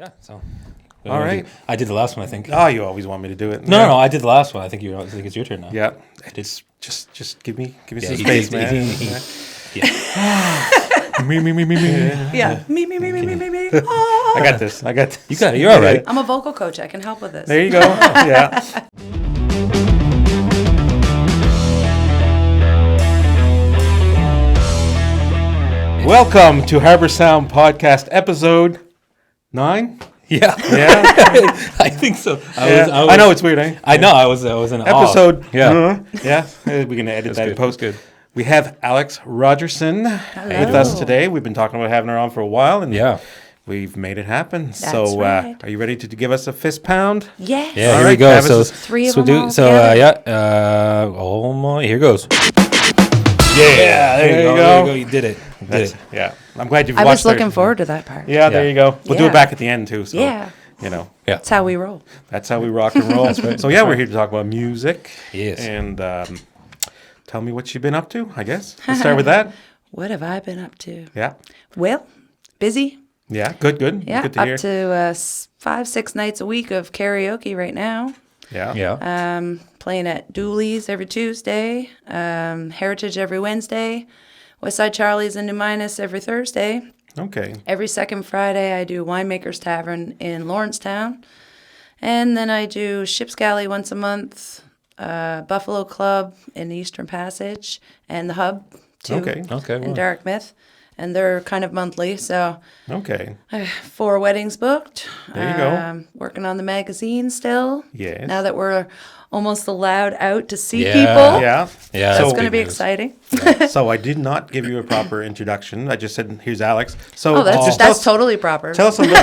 Yeah. So. All right. I did the last one, I think. Oh, you always want me to do it. No, I did the last one. I think it's your turn now. Yeah. It's just give me some space, man. Me. Yeah. Me. Oh. I got this. You got it. You're all right. I'm a vocal coach. I can help with this. There you go. Yeah. Welcome to Harbour Sound Podcast, episode 9. Yeah. Yeah. I think so. I know it's weird, eh? I know. I was in Episode. awe. Yeah. Yeah. We're gonna edit that in post. Good. We have Alex Rodgerson with us today. We've been talking about having her on for a while, and we've made it happen. That's right. Are you ready to give us a fist pound? Yes. Yeah. All Here right, we go. Travis So is- Three of so them all so together. oh my, here goes. Yeah, there you go. You did it. Yeah. I'm glad you've I watched was looking forward to that part. Yeah, there you go. We'll do Yeah. it back at the end too. So, Yeah. you know, That's how we roll. that's how we rock and roll. That's right. So yeah, we're here to talk about music. Yes. And tell me what you've been up to. I guess let's start with that. What have I been up to? Yeah. Well, busy. Yeah. Good. Yeah, Good to up hear. to 5-6 nights a week of karaoke right now. Yeah. Yeah. Playing at Dooley's every Tuesday, Heritage every Wednesday, Westside Charlie's in New Minas every Thursday. Okay. Every second Friday, I do Winemaker's Tavern in Lawrencetown. And then I do Ship's Galley once a month, Buffalo Club in the Eastern Passage, and the Hub, too, Okay. in Wow. Dartmouth. And they're kind of monthly, so Okay. 4 weddings booked. There you go. Working on the magazine still. Yes. Now that we're almost allowed out to see Yeah. people. Yeah. Yeah. That's So- going to be big news. exciting. So I did not give you a proper introduction. I just said, "Here's Alex." So Oh, that's just tell us, totally proper. tell us a little.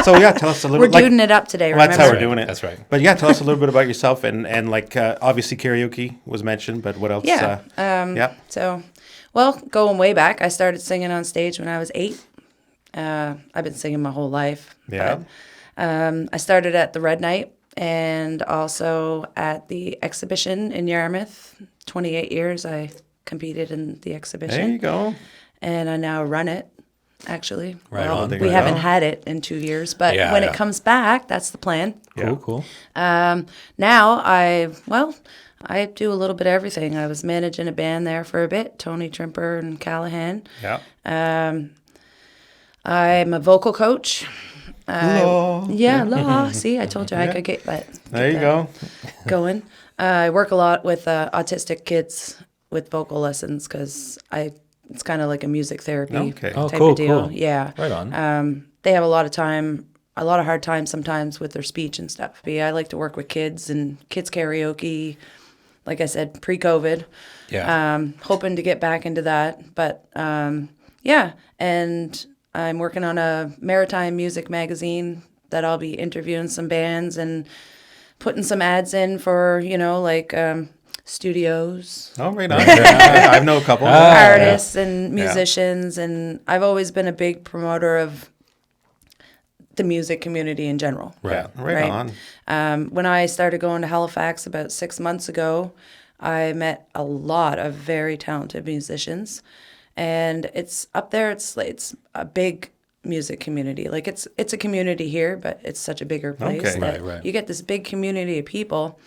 So yeah, tell us a little. We're doing it up today, Well, that's how remember? we're doing it. That's right. But yeah, tell us a little bit about yourself and like obviously karaoke was mentioned, but what else? Yeah. Yeah. So, well, going way back, I started singing on stage when I was 8. I've been singing my whole life. Yeah. But, I started at the Red Night and also at the exhibition in Yarmouth. 28 years I competed in the exhibition. There you go. And I now run it, actually. Right well, on. we There you haven't go. had it in 2 years, but Yeah, when yeah. it comes back, that's the plan. Yeah. Cool. Now I do a little bit of everything. I was managing a band there for a bit, Tony Trimper and Callahan. Yeah. I'm a vocal coach. Law. Yeah. See, I told you I Yeah. could get that. There you go. Going. I work a lot with autistic kids with vocal lessons because it's kind of like a music therapy Okay. Oh, type cool, of deal. cool. Yeah. Right on. They have a lot of hard time sometimes with their speech and stuff. But yeah, I like to work with kids and kids karaoke. Like I said, pre-COVID. Yeah. Hoping to get back into that. But yeah, and I'm working on a maritime music magazine that I'll be interviewing some bands and putting some ads in for, studios, Oh, right on. I know a couple. artists and musicians. And I've always been a big promoter of the music community in general. Yeah. Right on. When I started going to Halifax about 6 months ago, I met a lot of very talented musicians, and it's up there. It's a big music community. Like it's a community here, but it's such a bigger place Okay. that Right. you get this big community of people.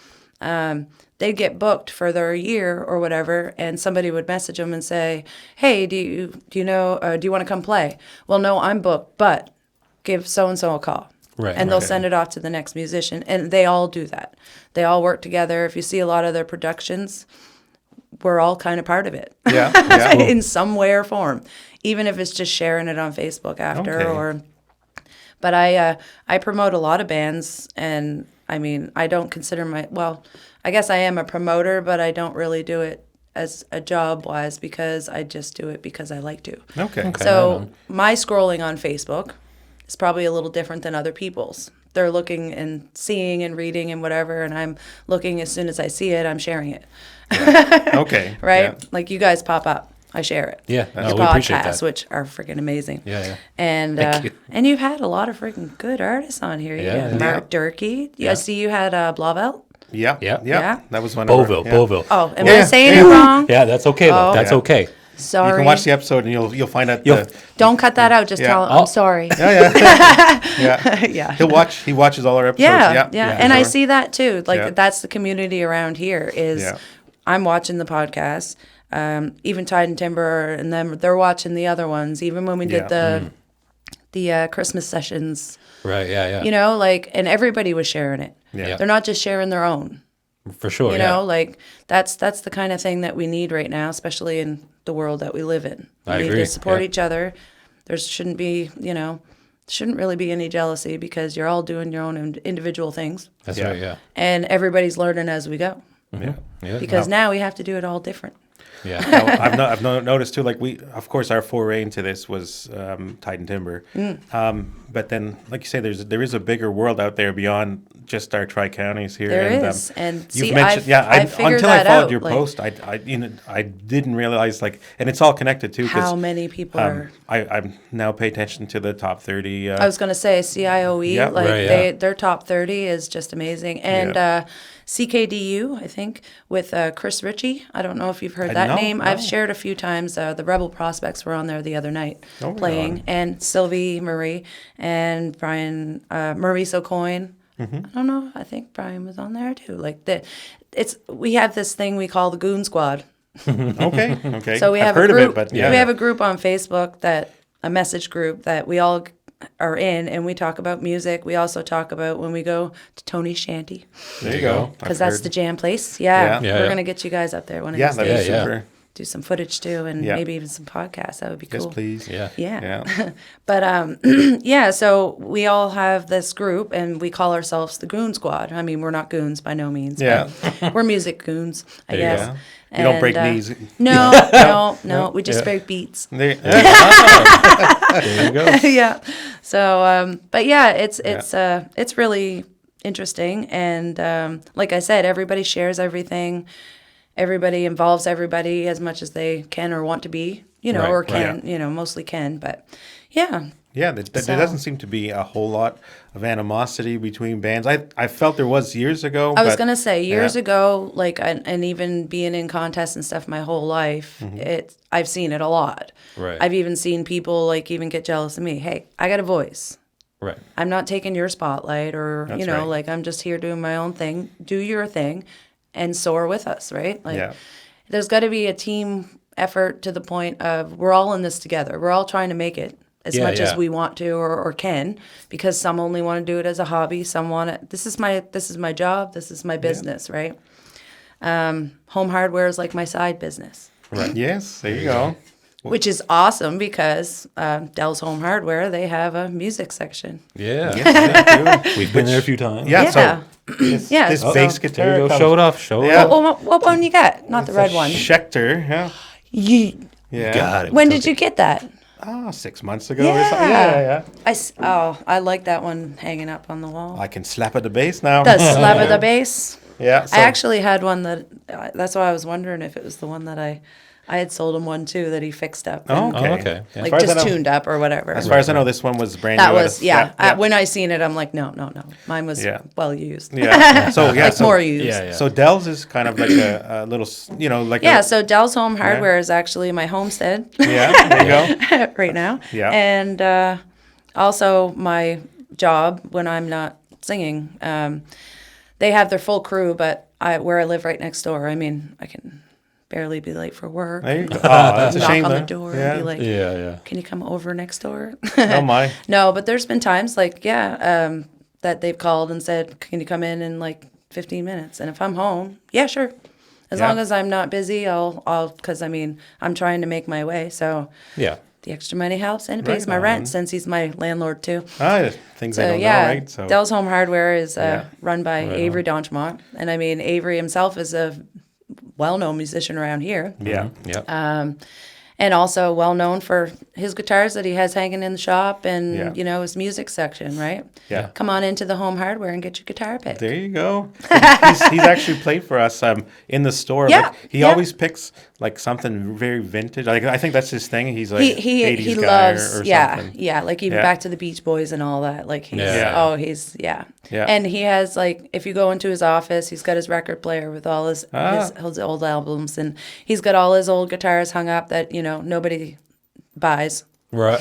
They'd get booked for their year or whatever, and somebody would message them and say, "Hey, do you want to come play?" Well, no, I'm booked, but give so and so a call. Right, And they'll right. send it off to the next musician. And they all do that. They all work together. If you see a lot of their productions, we're all kind of part of it. Yeah. Yeah. In some way or form. Even if it's just sharing it on Facebook after Okay. But I promote a lot of bands, and I mean, I don't consider I guess I am a promoter, but I don't really do it as a job-wise because I just do it because I like to. Okay. So my scrolling on Facebook is probably a little different than other people's. They're looking and seeing and reading and whatever, and I'm looking as soon as I see it, I'm sharing it. Okay. Right? Yeah. Like you guys pop up, I share it. Yeah. Your No, we appreciate podcasts, that. which are freaking amazing. Yeah. And Thank you. and you've had a lot of freaking good artists on here. You Yeah, got yeah. Mark Durkee. I see you had Blauvelt. Yeah. Yeah. Yeah. Yeah. That was one Beauville. of our, Beauville. Oh, am Yeah, I saying yeah. it wrong? Yeah, that's okay though. Oh. That's Yeah. okay. Sorry. You can watch the episode and you'll find out. Don't cut that out. Just tell him, I'm sorry. Yeah. Yeah. He watches all our episodes. Yeah. And I sure. see that too. Like Yeah. that's the community around here is Yeah. I'm watching the podcast. Even Tide and Timber, and then they're watching the other ones. Even when we did the Christmas sessions, Right. Yeah. you know, like, and everybody was sharing it. Yeah. They're not just sharing their own. For sure. You know, like that's the kind of thing that we need right now, especially in the world that we live in. We I need agree. to support Yeah. each other. There shouldn't be, shouldn't really be any jealousy because you're all doing your own individual things, That's Yeah. right. Yeah. and everybody's learning as we go. Yeah. Yeah. Because now we have to do it all different. Yeah. I've noticed too. Like of course, our foray into this was Tide and Timber, but then, like you say, there is a bigger world out there beyond just our tri-counties here. There and, is, and you've see, mentioned, I figured until that I followed out, your like, post, I didn't realize and it's all connected too. 'Cause, how many people are. I'm now pay attention to the top 30. I was going to say CIOE, Yeah. like Right, yeah. their top 30 is just amazing. And CKDU, I think, with Chris Ritchie. I don't know if you've heard that no, name. no. I've shared a few times. The Rebel Prospects were on there the other night Oh, my playing. God. And Sylvie Marie and Brian Maurice O'Coin. Mm-hmm. I don't know. I think Brian was on there too. Like we have this thing we call the Goon Squad. Okay. So we I've have heard a group. of it, but We have a group on Facebook a message group that we all are in, and we talk about music. We also talk about when we go to Tony's Shanty there you go. because that's the jam place. Yeah, Yeah. we're Yeah. gonna get you guys up there one of Yeah, these that'd days. be Yeah, yeah. super. Do some footage too, and Yeah. maybe even some podcasts. That would be Yes, cool. please. Yeah. Yeah. Yeah. But yeah, so we all have this group and we call ourselves the Goon Squad. I mean, we're not goons by no means. Yeah. But we're music goons, I There you guess. go. You don't break And, knees. No. We just Yeah. break beats. There, There you go. Yeah. So, but yeah, it's really interesting. And like I said, everybody shares everything. Everybody involves everybody as much as they can or want to be, Right, or right. can, mostly can. But yeah. Yeah, there doesn't seem to be a whole lot of animosity between bands. I felt there was years ago. I was but- gonna say years yeah. ago, like, and even being in contests and stuff my whole life, I've seen it a lot. Right. I've even seen people like even get jealous of me. Hey, I got a voice. Right. I'm not taking your spotlight, or That's right. like I'm just here doing my own thing. Do your thing, and soar with us, right? Like, Yeah. there's got to be a team effort to the point of we're all in this together. We're all trying to make it as Yeah, much as yeah. we want to or can, because some only want to do it as a hobby. Some want it. This is my job. This is my business, right? Home hardware is like my side business. Right. Yes, there you go. Which is awesome because Dell's Home Hardware, they have a music section. Yeah. Yes, they do. We've been there a few times. Yeah, Yeah. so this, Yeah, this so- bass There guitar you go. comes- Show it off. Show it Yeah. off. What one you got? Not the red one. Schecter, yeah. Yeah. Got it. When did you get that? 6 months ago or something. Yeah. I like that one hanging up on the wall. I can slap at the bass now. The slab of the bass. Yeah. So, I actually had one that. That's why I was wondering if it was the one that I had sold him one too that he fixed up. Oh, and, okay. Oh, okay. Yeah. Like far as I just know- tuned up or whatever. as far as I know, this one was brand That new. was yeah. yeah. When I seen it, I'm like, no. Mine was Yeah. well used. Yeah. So yeah. Like so, more used. Yeah, yeah. So Dell's is kind of like a little, like Yeah, a, so Dell's Home Hardware is actually my homestead yeah. There you go. right now. Yeah. And also my job when I'm not singing. They have their full crew, but where I live right next door, I mean, I can barely be late for work. There you go. Oh, that's a Knock shame. on the though. door Yeah. and be like, Yeah. can you come over next door? Oh my. No, but there's been times like, that they've called and said, can you come in like 15 minutes? And if I'm home, yeah, sure. As Yeah. long as I'm not busy, I'll, because I mean, I'm trying to make my way. So Yeah. the extra money helps and it pays Right my on. rent since he's my landlord too. Things I So don't yeah, know, right? So Dell's Home Hardware is Yeah. run by Avery Donchemont. And I mean, Avery himself is a well-known musician around here. yeah. Yeah. And also well known for his guitars that he has hanging in the shop and, Yeah. his music section, right? Yeah. Come on into the Home Hardware and get your guitar picked. There you go. He's actually played for us in the store. Yeah, Like, he yeah. always picks like something very vintage. Like I think that's his thing. He's like He 80s guy loves, or yeah, something. yeah, like even Yeah. back to the Beach Boys and all that. Like he's, Yeah. yeah. Yeah. And he has like, if you go into his office, he's got his record player with all his old albums, and he's got all his old guitars hung up that nobody buys. Right.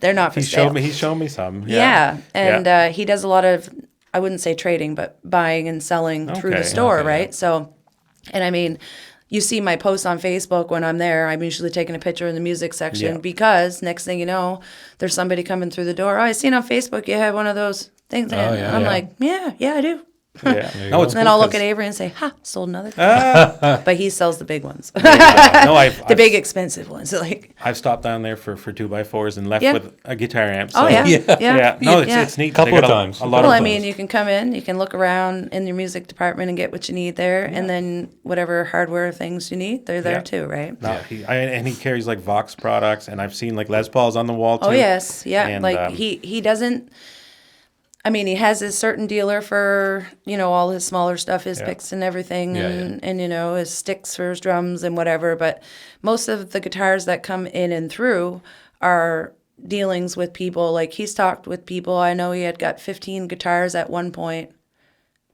They're not for sale. He's shown me some. Yeah. And he does a lot of, I wouldn't say trading, but buying and selling through the store, Okay, right? So, and I mean, you see my posts on Facebook when I'm there. I'm usually taking a picture in the music section because next thing you know, there's somebody coming through the door. Oh, I seen on Facebook you had one of those things. And I'm like, yeah, I do. Yeah. No, it's And then cool I'll look 'cause- at Avery and say, sold another thing. But he sells the big ones. No, The big expensive ones. Like, I've stopped down there for 2x4s and left Yeah. with a guitar amp. oh, so- yeah. Yeah. No, it's neat. Couple They got of times. A lot Well, of I mean, you can come in, you can look around in your music department and get what you need there. And then whatever hardware things you need, they're there too, right? No, and he carries like Vox products, and I've seen like Les Pauls on the wall too. Oh, yes. Yeah. And, like he doesn't, I mean, he has his certain dealer for, all his smaller stuff, his picks and everything, and his sticks for his drums and whatever. But most of the guitars that come in and through are dealings with people. Like, he's talked with people. I know he had got 15 guitars at one point.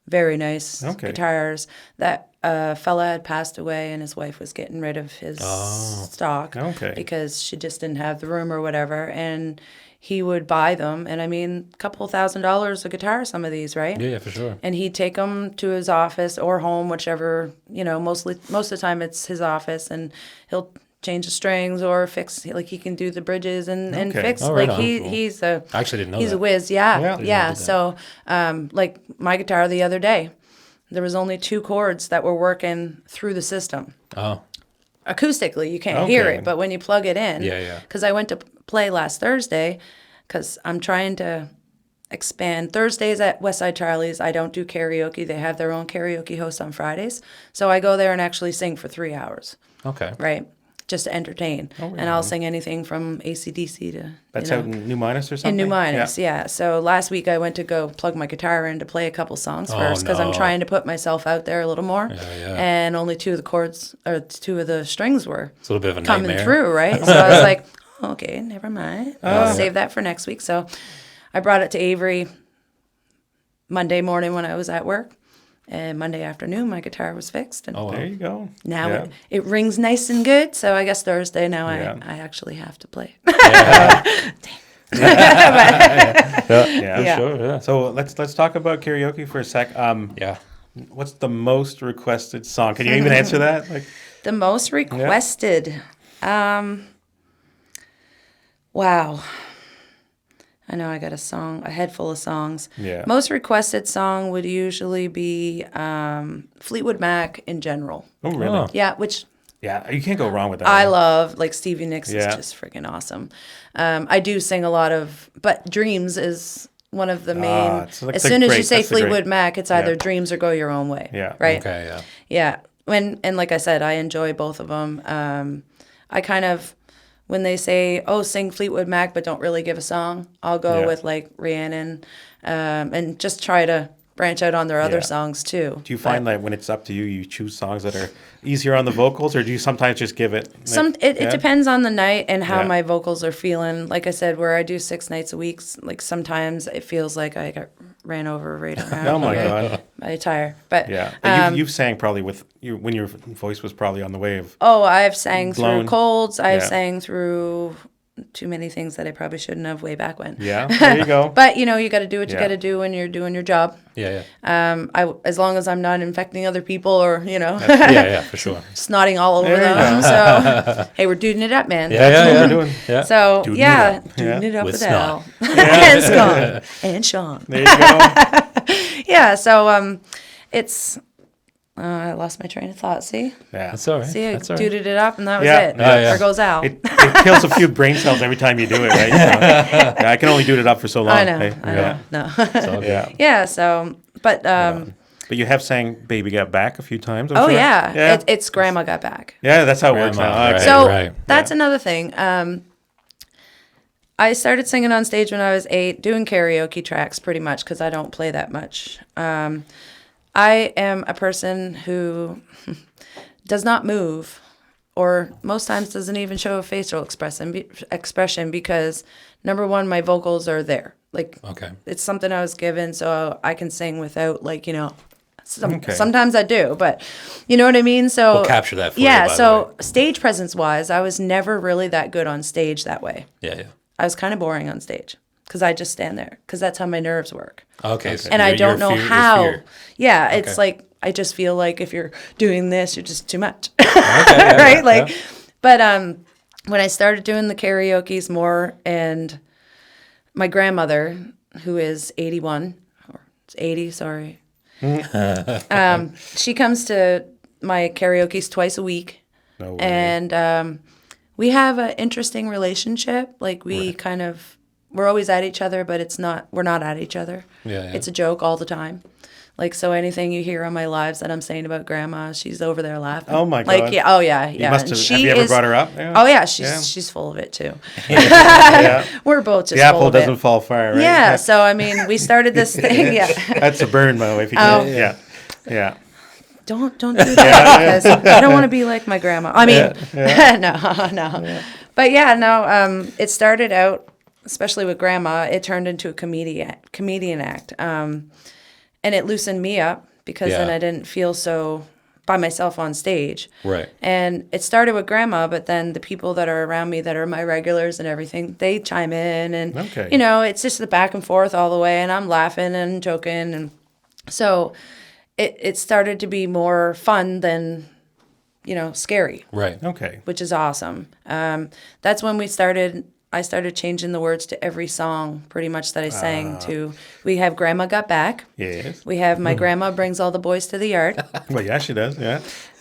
Very nice guitars. That fella had passed away, and his wife was getting rid of his stock because she just didn't have the room or whatever. And he would buy them, and I mean, a couple $1,000s a guitar, some of these, right? Yeah, for sure. And he'd take them to his office or home, whichever, most of the time it's his office, and he'll change the strings or fix, like he can do the bridges and fix. Oh, right like on. he's a I actually didn't know he's that. a whiz. Yeah. So like my guitar the other day, there was only 2 chords that were working through the system. Oh, Acoustically, you can't hear Okay. it, but when you plug it in, Yeah. because I went to play last Thursday, because I'm trying to expand. Thursdays at Westside Charlie's, I don't do karaoke. They have their own karaoke host on Fridays, so I go there and actually sing for 3 hours, okay. right? Just to entertain, and I'll sing anything from AC/DC to That's out in New Minas or something? in New Minas, yeah. So last week I went to go plug my guitar in to play a couple songs first because I'm no. trying to put myself out there a little more. Yeah. And only 2 of the chords or 2 of the strings were It's a little bit of a coming nightmare. through, right? So I was like, okay, never mind. I'll save that for next week. So I brought it to Avery Monday morning when I was at work. And Monday afternoon, my guitar was fixed. And There you go. now Yeah. it rings nice and good. So I guess Thursday now Yeah. I actually have to play. Yeah. Sure, yeah. So let's talk about karaoke for a sec. Yeah. What's the most requested song? Can you even answer that? Like, The most requested. Wow. I know I got a head full of songs. Yeah. Most requested song would usually be Fleetwood Mac in general. oh really? Oh. Yeah, which Yeah, you can't go wrong with that. I one. love. Like Stevie Nicks Yeah. is just freaking awesome. I do sing a lot of, but Dreams is one of the main. it's like as the soon as you great- say that's the great- Fleetwood Mac, it's either Yeah. Dreams or Go Your Own Way. Yeah. Right. Okay, yeah. Yeah. And like I said, I enjoy both of them. I kind of, when they say, oh, sing Fleetwood Mac, but don't really give a song, I'll go Yeah. with like Rhiannon and just try to branch out on their other Yeah. songs too. Do you find that when it's up to you, you choose songs that are easier on the vocals, or do you sometimes just give it? It depends on the night and how Yeah. my vocals are feeling. Like I said, where I do 6 nights a week, like sometimes it feels like I got ran over right around. Oh my here God. by a tire. But Yeah. But you've sang probably with when your voice was probably on the wave. oh, I've sang Blown. through colds. I've Yeah. sang through too many things that I probably shouldn't have way back when. Yeah. There you go. But you got to do what you Yeah. got to do when you're doing your job. Yeah. As long as I'm not infecting other people or Yeah, for sure. snotting all over There you them. So hey, we're doing it up, man. Yeah. doing. Yeah. So Doing it yeah, up. doing Yeah. it up With with snot. Al and Scott and Sean. There you go. Yeah. So it's. I lost my train of thought. See, Yeah. That's all right. see, I That's all right. duded it up, and that was Yeah. it. Oh, yeah. There goes Al. It kills a few brain cells every time you do it, right? So, yeah, I can only do it up for so long. I know. hey? I Yeah. know. No. It's all good. Yeah. Yeah. So, but But you have sang "Baby Got Back" a few times. I'm oh sure. yeah, Yeah. It's Grandma Got Back. Yeah, that's how it works Grandma, now. right. Okay. So right. that's Yeah. another thing. I started singing on stage when I was 8, doing karaoke tracks pretty much because I don't play that much. I am a person who does not move, or most times doesn't even show a facial expression because, number one, my vocals are there. Like, Okay. it's something I was given, so I can sing without, like, Sometimes I do, but you know what I mean? So We'll capture that for you, yeah, by the so way. stage presence wise, I was never really that good on stage that way. Yeah. I was kind of boring on stage because I just stand there because that's how my nerves work. Okay. So And I don't know how. Fear. Yeah, it's Okay. like I just feel like if you're doing this, you're just too much. Okay, yeah, right? yeah, Like yeah. but when I started doing the karaoke's more, and my grandmother, who is 81 or it's 80, sorry. She comes to my karaoke's twice a week. No way. And we have an interesting relationship. Like we kind of, we're always at each other, but we're not at each other. Yeah. It's a joke all the time. Like, so anything you hear on my lives that I'm saying about grandma, she's over there laughing. Oh my Like, God. yeah, oh yeah, You yeah. must And have you ever brought her up? Oh yeah, Yeah. she's full of it too. Yeah. We're both just The full apple of doesn't it. fall far, right? Yeah, so I mean, we started this thing. Yeah, That's a burn, Mo. If you Oh. can. Yeah. Yeah. don't do that because I don't want to be like my grandma. I mean, no. But yeah, no. It started out, especially with grandma. It turned into a comedian act, and it loosened me up because then Yeah. I didn't feel so by myself on stage. Right. And it started with grandma, but then the people that are around me that are my regulars and everything, they chime in, and Okay. you know, it's just the back and forth all the way, and I'm laughing and joking, and so it started to be more fun than, you know, scary, Right. Okay. which is awesome. That's when I started changing the words to every song pretty much that I sang to. We have Grandma Got Back. Yes. We have My Grandma Brings All the Boys to the Yard. Well, yeah, she does. Yeah.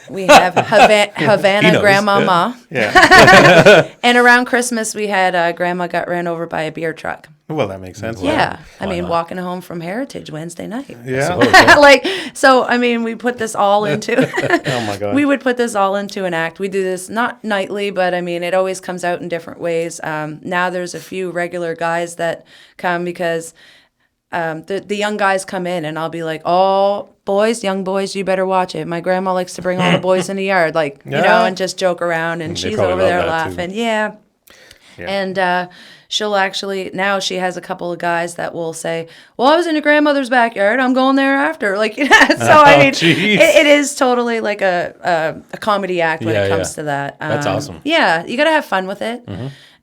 We have Havana He knows, Grandmama. Yeah. And around Christmas, we had Grandma Got Ran Over by a beer truck. Well, that makes sense. Yeah. I Why mean, not? walking home from Heritage Wednesday night. Yeah. Oh, yeah. Like, so, I mean, we put this all into, Oh my God. we would put this all into an act. We do this not nightly, but I mean, it always comes out in different ways. Now there's a few regular guys that come because the young guys come in and I'll be like, oh, young boys, you better watch it. My grandma likes to bring all the boys in the yard, like, you know, Yeah. and just joke around. And They she's probably over love there that, too. laughing. Yeah. Yeah. And she'll actually, now she has a couple of guys that will say, well, I was in your grandmother's backyard. I'm going there after. Like, you know, so I mean, jeez. it is totally like a comedy act when Yeah, it comes yeah. to that. That's awesome. Yeah, you got to have fun with it.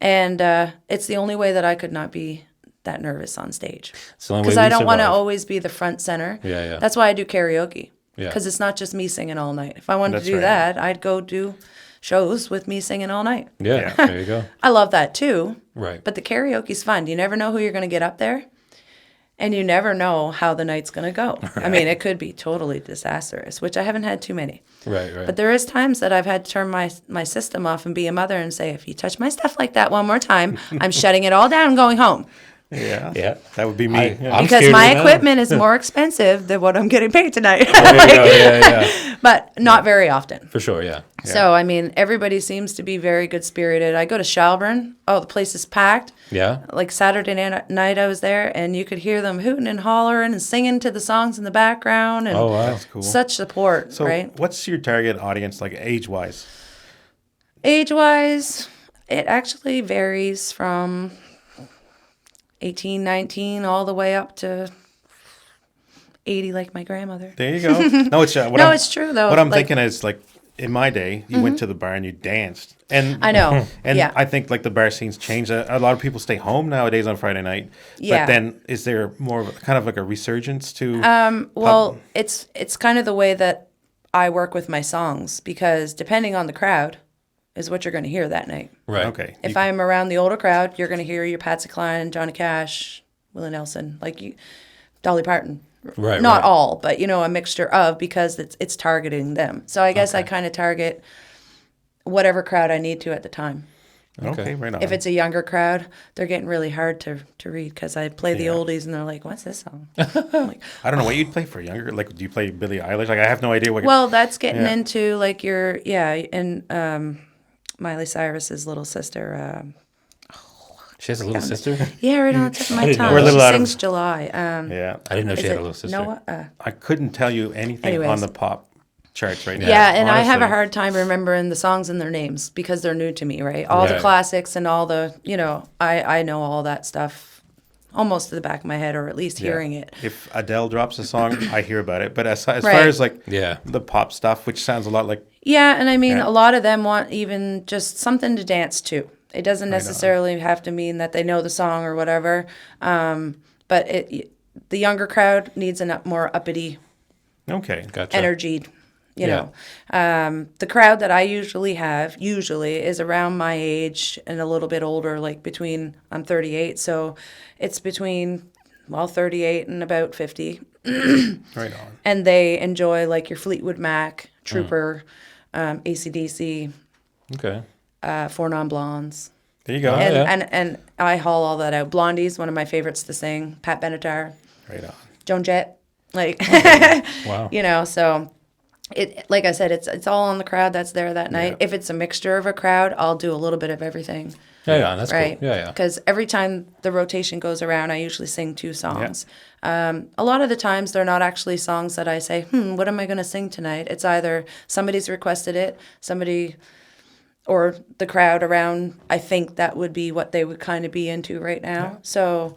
And it's the only way that I could not be that nervous on stage. It's the only way Because we I don't want to survive. always be the front center. Yeah, yeah. That's why I do karaoke. Yeah. Because it's not just me singing all night. If I wanted That's to do right. that, I'd go do shows with me singing all night. Yeah. Yeah. There you go. I love that too. Right. But the karaoke's fun. You never know who you're going to get up there. And you never know how the night's going to go. I mean, it could be totally disastrous, which I haven't had too many. Right. Right. But there is times that I've had to turn my system off and be a mother and say, if you touch my stuff like that one more time, I'm shutting it all down and going home. Yeah. Yeah. That would be me. I- Yeah. I'm Because scared my right now. equipment is more expensive than what I'm getting paid tonight. There you go. Yeah. But not very often. For sure. Yeah. So, I mean, everybody seems to be very good spirited. I go to Shelburne. Oh, the place is packed. Yeah. Like Saturday night, I was there, and you could hear them hooting and hollering and singing to the songs in the background, and Oh wow. That's cool. such support, So, right? what's your target audience, like age-wise? Age-wise, it actually varies from 18, 19, all the way up to 80, like my grandmother. There you go. No, it's No, it's true, though. What I'm Like- thinking is like in my day, you went to the bar and you danced, and I know. And Yeah. I think like the bar scene's changed. A lot of people stay home nowadays on Friday night. Yeah. But then is there more of kind of like a resurgence to? Well, it's kind of the way that I work with my songs, because depending on the crowd is what you're going to hear that night. Right. Okay. If I'm around the older crowd, you're going to hear your Patsy Cline, Johnny Cash, Willie Nelson, Dolly Parton. Right. Not right. all, but a mixture of, because it's targeting them. So I guess I kind of target whatever crowd I need to at the time. Okay, right on. If it's a younger crowd, they're getting really hard to read because I play the Yeah. oldies and they're like, "What's this song?" I'm like, I don't know what you'd play for younger. Like, do you play Billie Eilish? Like, I have no idea what. well, that's getting Yeah. into like and Miley Cyrus's little sister. She has a little sister. Yeah, right on the tip of my didn't know tongue. We're a little She out of- sings July. Yeah, I didn't know Is she had it a little sister. Noah? I couldn't tell you anything on Anyways. the pop charts right now. Yeah, and I have a honestly. hard time remembering the songs and their names because they're new to me, right? All the Right. classics and all the, I know all that stuff almost to the back of my head, or at least hearing it. If Adele drops a song, I hear about it. But as far Right. as like Yeah. the pop stuff, which sounds a lot like Yeah, and I mean, Yeah. a lot of them want even just something to dance to. It doesn't necessarily have to mean that they know the song or whatever, but the younger crowd needs a more uppity okay, Gotcha. energy. You Yeah. know, the crowd that I usually is around my age and a little bit older, like I'm 38, so it's between 38 and about 50. right on. And they enjoy like your Fleetwood Mac, Trooper, AC/DC, Okay. Four Non Blondes. There you go. And, yeah. and I haul all that out. Blondie's one of my favorites to sing. Pat Benatar, Right on. Joan Jett, like, Wow. you know, so it, like I said, it's all on the crowd that's there that night. If it's a mixture of a crowd, I'll do a little bit of everything. Yeah, that's Right. cool. Yeah, yeah. Because every time the rotation goes around, I usually sing 2 songs. A lot of the times, they're not actually songs that I say, what am I going to sing tonight? It's either somebody's requested it, or the crowd around, I think that would be what they would kind of be into right now. Yeah. So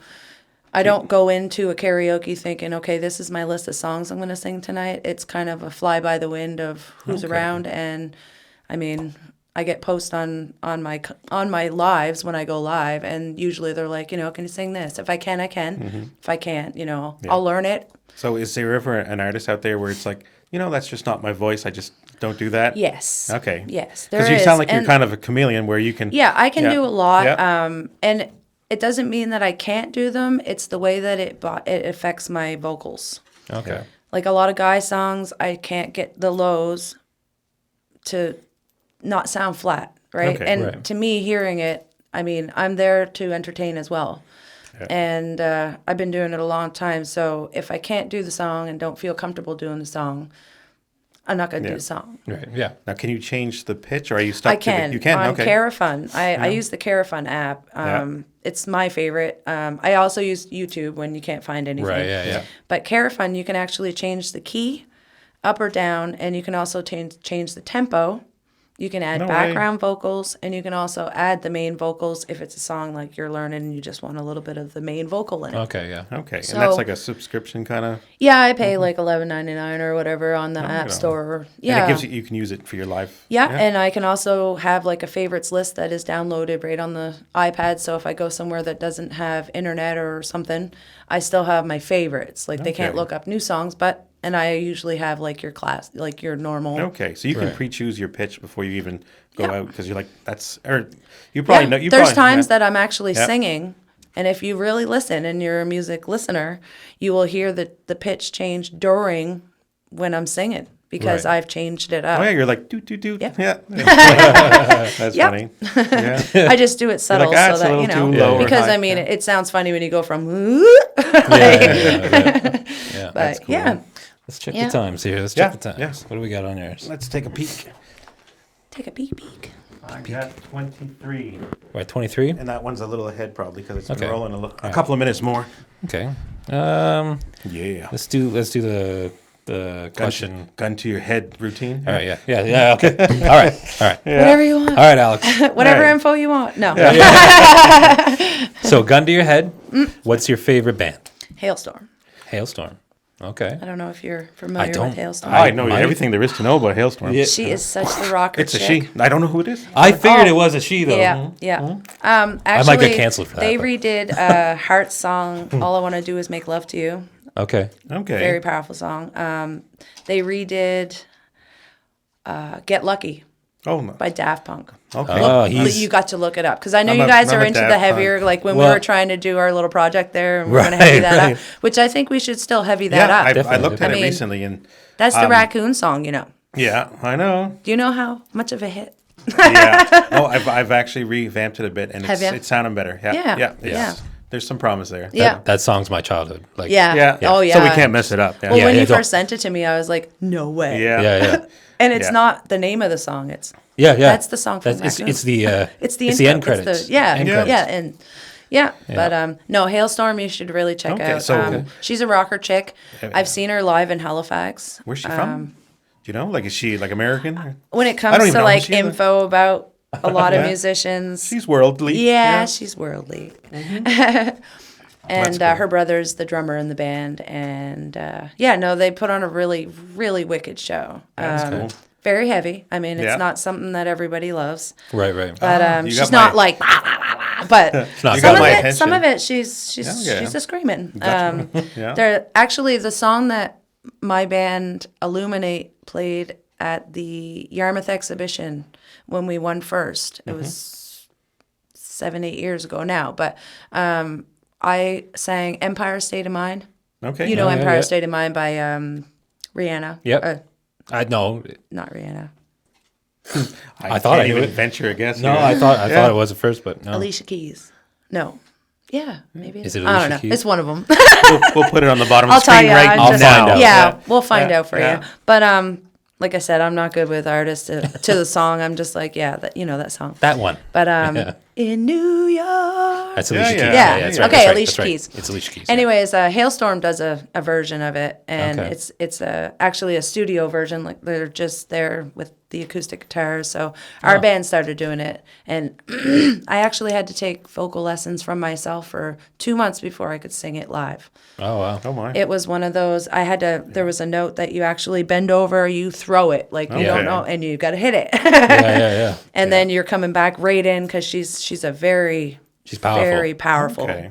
I don't go into a karaoke thinking, okay, this is my list of songs I'm going to sing tonight. It's kind of a fly by the wind of who's around. And I mean, I get posts on my lives when I go live, and usually they're like, can you sing this? If I can, I can. If I can't, I'll learn it. So is there ever an artist out there where it's like, that's just not my voice. I just don't do that? Yes. Okay. Yes. Because there you is. sound like you're And- kind of a chameleon where you can. Yeah, I can do a lot. Yeah. And it doesn't mean that I can't do them. It's the way that it affects my vocals. Okay. Like a lot of guy songs, I can't get the lows to not sound flat, right? Okay. And Right. to me, hearing it, I mean, I'm there to entertain as well. Yeah. And I've been doing it a long time. So if I can't do the song and don't feel comfortable doing the song, I'm not going to do the song. Right. Yeah. Now, can you change the pitch, or are you stuck I to can. you can? On Okay. Carafun. I use the Carafun app. Yeah. It's my favorite. I also use YouTube when you can't find anything. Right. Yeah. Yeah. But Carafun, you can actually change the key up or down, and you can also change the tempo. You can add No way. background vocals, and you can also add the main vocals if it's a song like you're learning and you just want a little bit of the main vocal in it. Okay. Yeah. Okay. So- and that's like a subscription kind of. Yeah, I pay like $11.99 or whatever on the App yeah. Store. And Yeah. it gives you can use it for your live. Yeah, and I can also have like a favorites list that is downloaded right on the iPad. So if I go somewhere that doesn't have internet or something, I still have my favorites. Like they can't Okay. look up new songs, and I usually have like your normal. Okay, so you can Right. pre-choose your pitch before you even go Yeah. out because you're like you probably Yeah, know. You there's probably, times yeah. that I'm actually Yep. singing, and if you really listen and you're a music listener, you will hear the pitch change during when I'm singing because Right. I've changed it up. Oh yeah, you're like doot doot doot. Yeah. Yeah, that's Yep. funny. Yeah. I just do it subtle "Ah, so it's a that little you know too low or because high." I mean Yeah. it sounds funny when you go from Yeah. but yeah. Let's check Yeah. the times here. Let's Yeah, check the times. yes. What do we got on yours? Let's take a peek. Take a peek. I got 23, Right. 23. and that one's a little ahead probably because it's Okay. been rolling a couple of minutes more. Okay. Yeah. Let's do the question. Gun to your head routine. All right. Yeah. Yeah. Yeah. Okay. All right. All right. Whatever you want. All right, Alex. Whatever Right. info you want. No. So, gun to your head. What's your favorite band? Hailstorm. Hailstorm. Okay. I don't know if you're familiar don't. with Hailstorm. I know My- everything there is to know about Hailstorm. Yeah. She is such the rocker It's a chick. she. I don't know who it is. I figured Oh. it was a she though. Yeah, yeah. Actually, I might get canceled for that, They but- redid Heart's song, All I Want to Do Is Make Love to You. Okay. Okay. Very powerful song. They redid Get Lucky Oh no. by Daft Punk. Okay. Oh, But he's you got to look it up because I know I'm you a- guys I'm are a into the Daft heavier, Punk. like when we Well- were trying to do our little project there and we're going to Right, heavy that right. up, which I think we should still heavy that yeah, up. I Definitely. looked at I it mean- recently, and That's the raccoon song, you know. yeah, I know. Do you know how much of a hit? Yeah. No, I've actually revamped it a bit, and Have ya? it's sounding better. Yeah. Yeah, Yeah. yeah. There's some promise there. Yeah. That song's my childhood. Like. Yeah. Yeah. Oh, yeah. So we can't mess it up. Yeah. Well, Yeah, when yeah, you don't- first sent it to me, I was like, no way. Yeah. Yeah. Yeah. And it's Yeah. not the name of the song. It's Yeah. Yeah. That's the song from It's Raccoon. it's the it's the end intro. credits. It's the, yeah, End yeah, credits. and yeah. But no, Hailstorm. You should really check Okay, out. so- Okay. She's a rocker chick. I've seen her live in Halifax. Where's she from? Do you know? Like, is she like American? Or? When it don't comes even to know who like she is. info about a lot of Yeah. musicians, She's worldly. yeah, she's worldly. And cool. her brother's the drummer in the band. And they put on a really, really wicked show. That's cool. Very heavy. I mean, it's Yeah. not something that everybody loves. Right. But you she's got not my- like, but not You some got of my it, attention. some of it, she's Yeah. a screaming. Gotcha. Yeah. They're actually the song that my band Illuminate played at the Yarmouth exhibition when we won first. It was 7-8 years ago now, but I sang Empire State of Mind. Okay. You know yeah, Empire yeah. State of Mind by Rihanna. Yep. I know. Not Rihanna. I thought I can't knew even it. venture a guess. No, here. I thought it was at first, but no. Alicia Keys. No. Yeah, maybe. Is it I don't Alicia know. Keys? It's one of them. We'll put it on the bottom I'll of the tell screen you. right I'll now. find out. Yeah, we'll find out for yeah. you. But like I said, I'm not good with artists to the song. I'm just like, that song. That one. But Yeah. in New York. That's Alicia Yeah, Keys. yeah. That's Yeah. right. Okay, that's right, Alicia that's right. Keys. It's Alicia Keys. yeah. Anyways, Hailstorm does a version of it, and Okay. it's actually a studio version. Like they're just there with the acoustic guitars. So our band started doing it, and I actually had to take vocal lessons from myself for 2 months before I could sing it live. Oh, wow. Oh my. It was one of those. There was a note that you actually bend over, you throw it, like you Okay. don't know, and you got to hit it. Yeah. And then you're coming back right in because she's a very powerful. very powerful. Okay.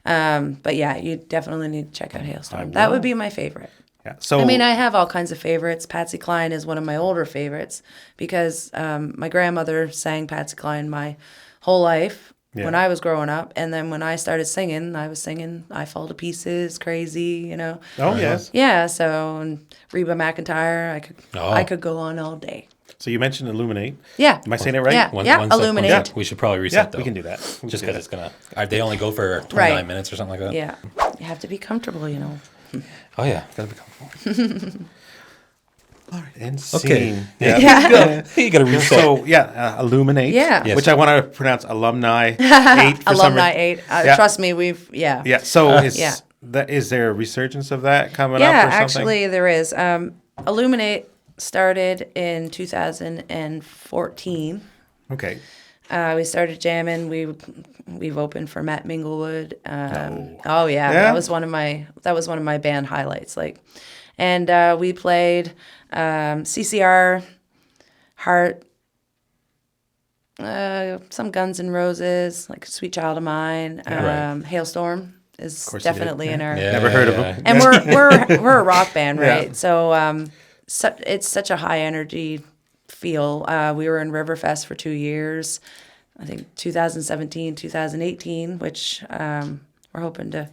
But yeah, you definitely need to check out Hailstorm. That would be my favorite. Yeah. So I mean, I have all kinds of favorites. Patsy Cline is one of my older favorites because my grandmother sang Patsy Cline my whole life when Yeah. I was growing up. And then when I started singing, I was singing I Fall to Pieces, Crazy, Oh yes. Yeah, so and Reba McEntire, I Oh. could go on all day. So you mentioned Illuminate. Yeah. Am I saying it right? Yeah. One sec, Illuminate. one sec. We should probably reset, Yeah, though. we can do that. We Just can because do it's going to... They only go for 29 Right. minutes or something like that? Yeah. You have to be comfortable, Oh, yeah. Got to be comfortable. that. And Okay. scene. Yeah. You got to reset. So Illuminate. Yeah. Yes. Which I want to pronounce alumni 8 for Alumni some 8. Yeah. Trust me, yeah. Yeah. So yeah. is there a resurgence of that coming Yeah, up or something? actually there is. Illuminate started in 2014. Okay. We started jamming. We've opened for Matt Minglewood. Oh yeah, Yeah? that was one of my band highlights. And we played CCR, Heart, some Guns N' Roses, like Sweet Child of Mine. Right. Hailstorm is course you did, definitely in yeah. our. Yeah, Never heard of yeah. them. And we're a rock band, right? Yeah. So it's such a high energy feel. We were in Riverfest for 2 years, I think 2017, 2018, which we're hoping to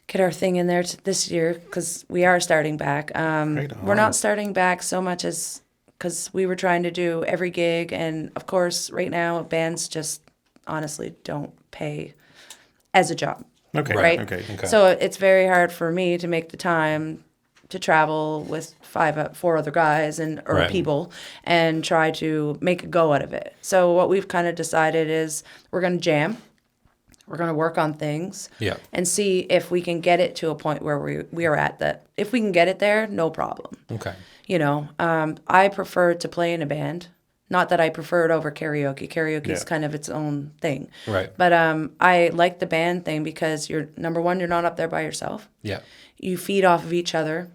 get our thing in there this year because we are starting back. We're not starting back so much as because we were trying to do every gig, and of course, right now bands just honestly don't pay as a job. Okay. Right. Okay. So it's very hard for me to make the time to travel with 4 other guys or Right. people and try to make a go out of it. So what we've kind of decided is we're going to jam. We're going to work on things Yeah. and see if we can get it to a point where we are at that. If we can get it there, no problem. Okay. I prefer to play in a band. Not that I prefer it over karaoke. Karaoke is Yeah. kind of its own thing. Right. But I like the band thing because number one, you're not up there by yourself. Yeah. You feed off of each other,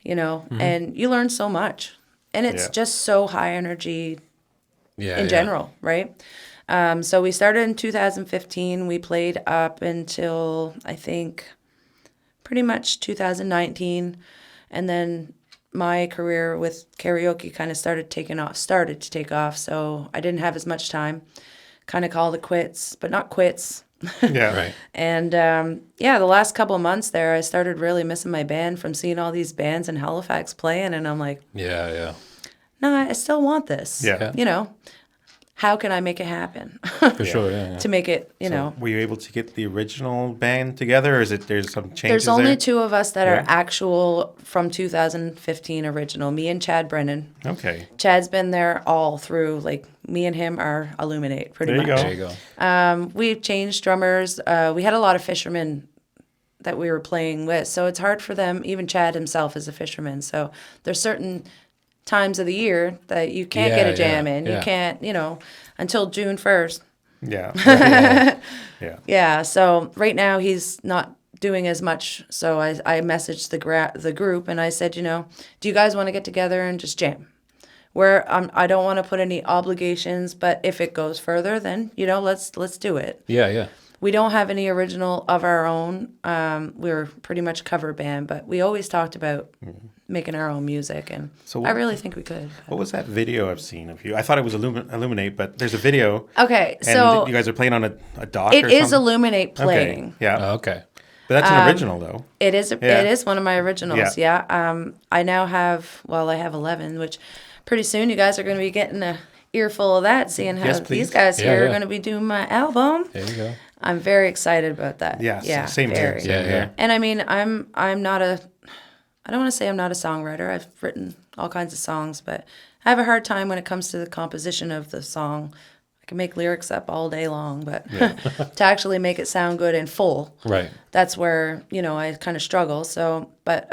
and you learn so much. And it's Yeah. just so high energy Yeah. in yeah. general, right? So we started in 2015. We played up until, I think, pretty much 2019. And then my career with karaoke kind of started to take off. So I didn't have as much time. Kind of called it quits, but not quits. Yeah. Right. And the last couple of months there, I started really missing my band from seeing all these bands in Halifax playing. And I'm like, Yeah. Yeah. no, I still want this. Yeah. How can I make it happen? For sure. Yeah. To make it, Were you able to get the original band together, or there's some changes There's only there? 2 of us that Yeah. are actual from 2015 original. Me and Chad Brennan. Okay. Chad's been there all through. Like me and him are Illuminate pretty There you much. go. There you go. We've changed drummers. We had a lot of fishermen that we were playing with, so it's hard for them. Even Chad himself is a fisherman, so there's certain times of the year that you can't get Yeah, a jam yeah, in. yeah. You can't, until June 1st. Yeah. Yeah. Yeah. So right now he's not doing as much. So I messaged the group and I said, do you guys want to get together and just jam? Where I don't want to put any obligations, but if it goes further, then let's do it. Yeah, yeah. We don't have any original of our own. We're pretty much cover band, but we always talked about making our own music, and So I really think we could. What was that video I've seen of you? I thought it was Illuminate, but there's a video. Okay, And so you guys are playing on a dock it or is something? Illuminate playing. Okay. Yeah. Oh, okay. But that's an original, though. It is. Yeah. It is one of my originals. Yeah. Yeah. I now have. Well, I have 11, which pretty soon you guys are going to be getting a earful of that, seeing how Yes, these please. guys Yeah, here are yeah. going to be doing my album. There you go. I'm very excited about that. Yeah. Yeah. Same here. very. Same Yeah, here. yeah. And I mean, I'm not a. I don't want to say I'm not a songwriter. I've written all kinds of songs, but I have a hard time when it comes to the composition of the song. I can make lyrics up all day long, but to actually make it sound good and full, Right. that's where, I kind of struggle. So, but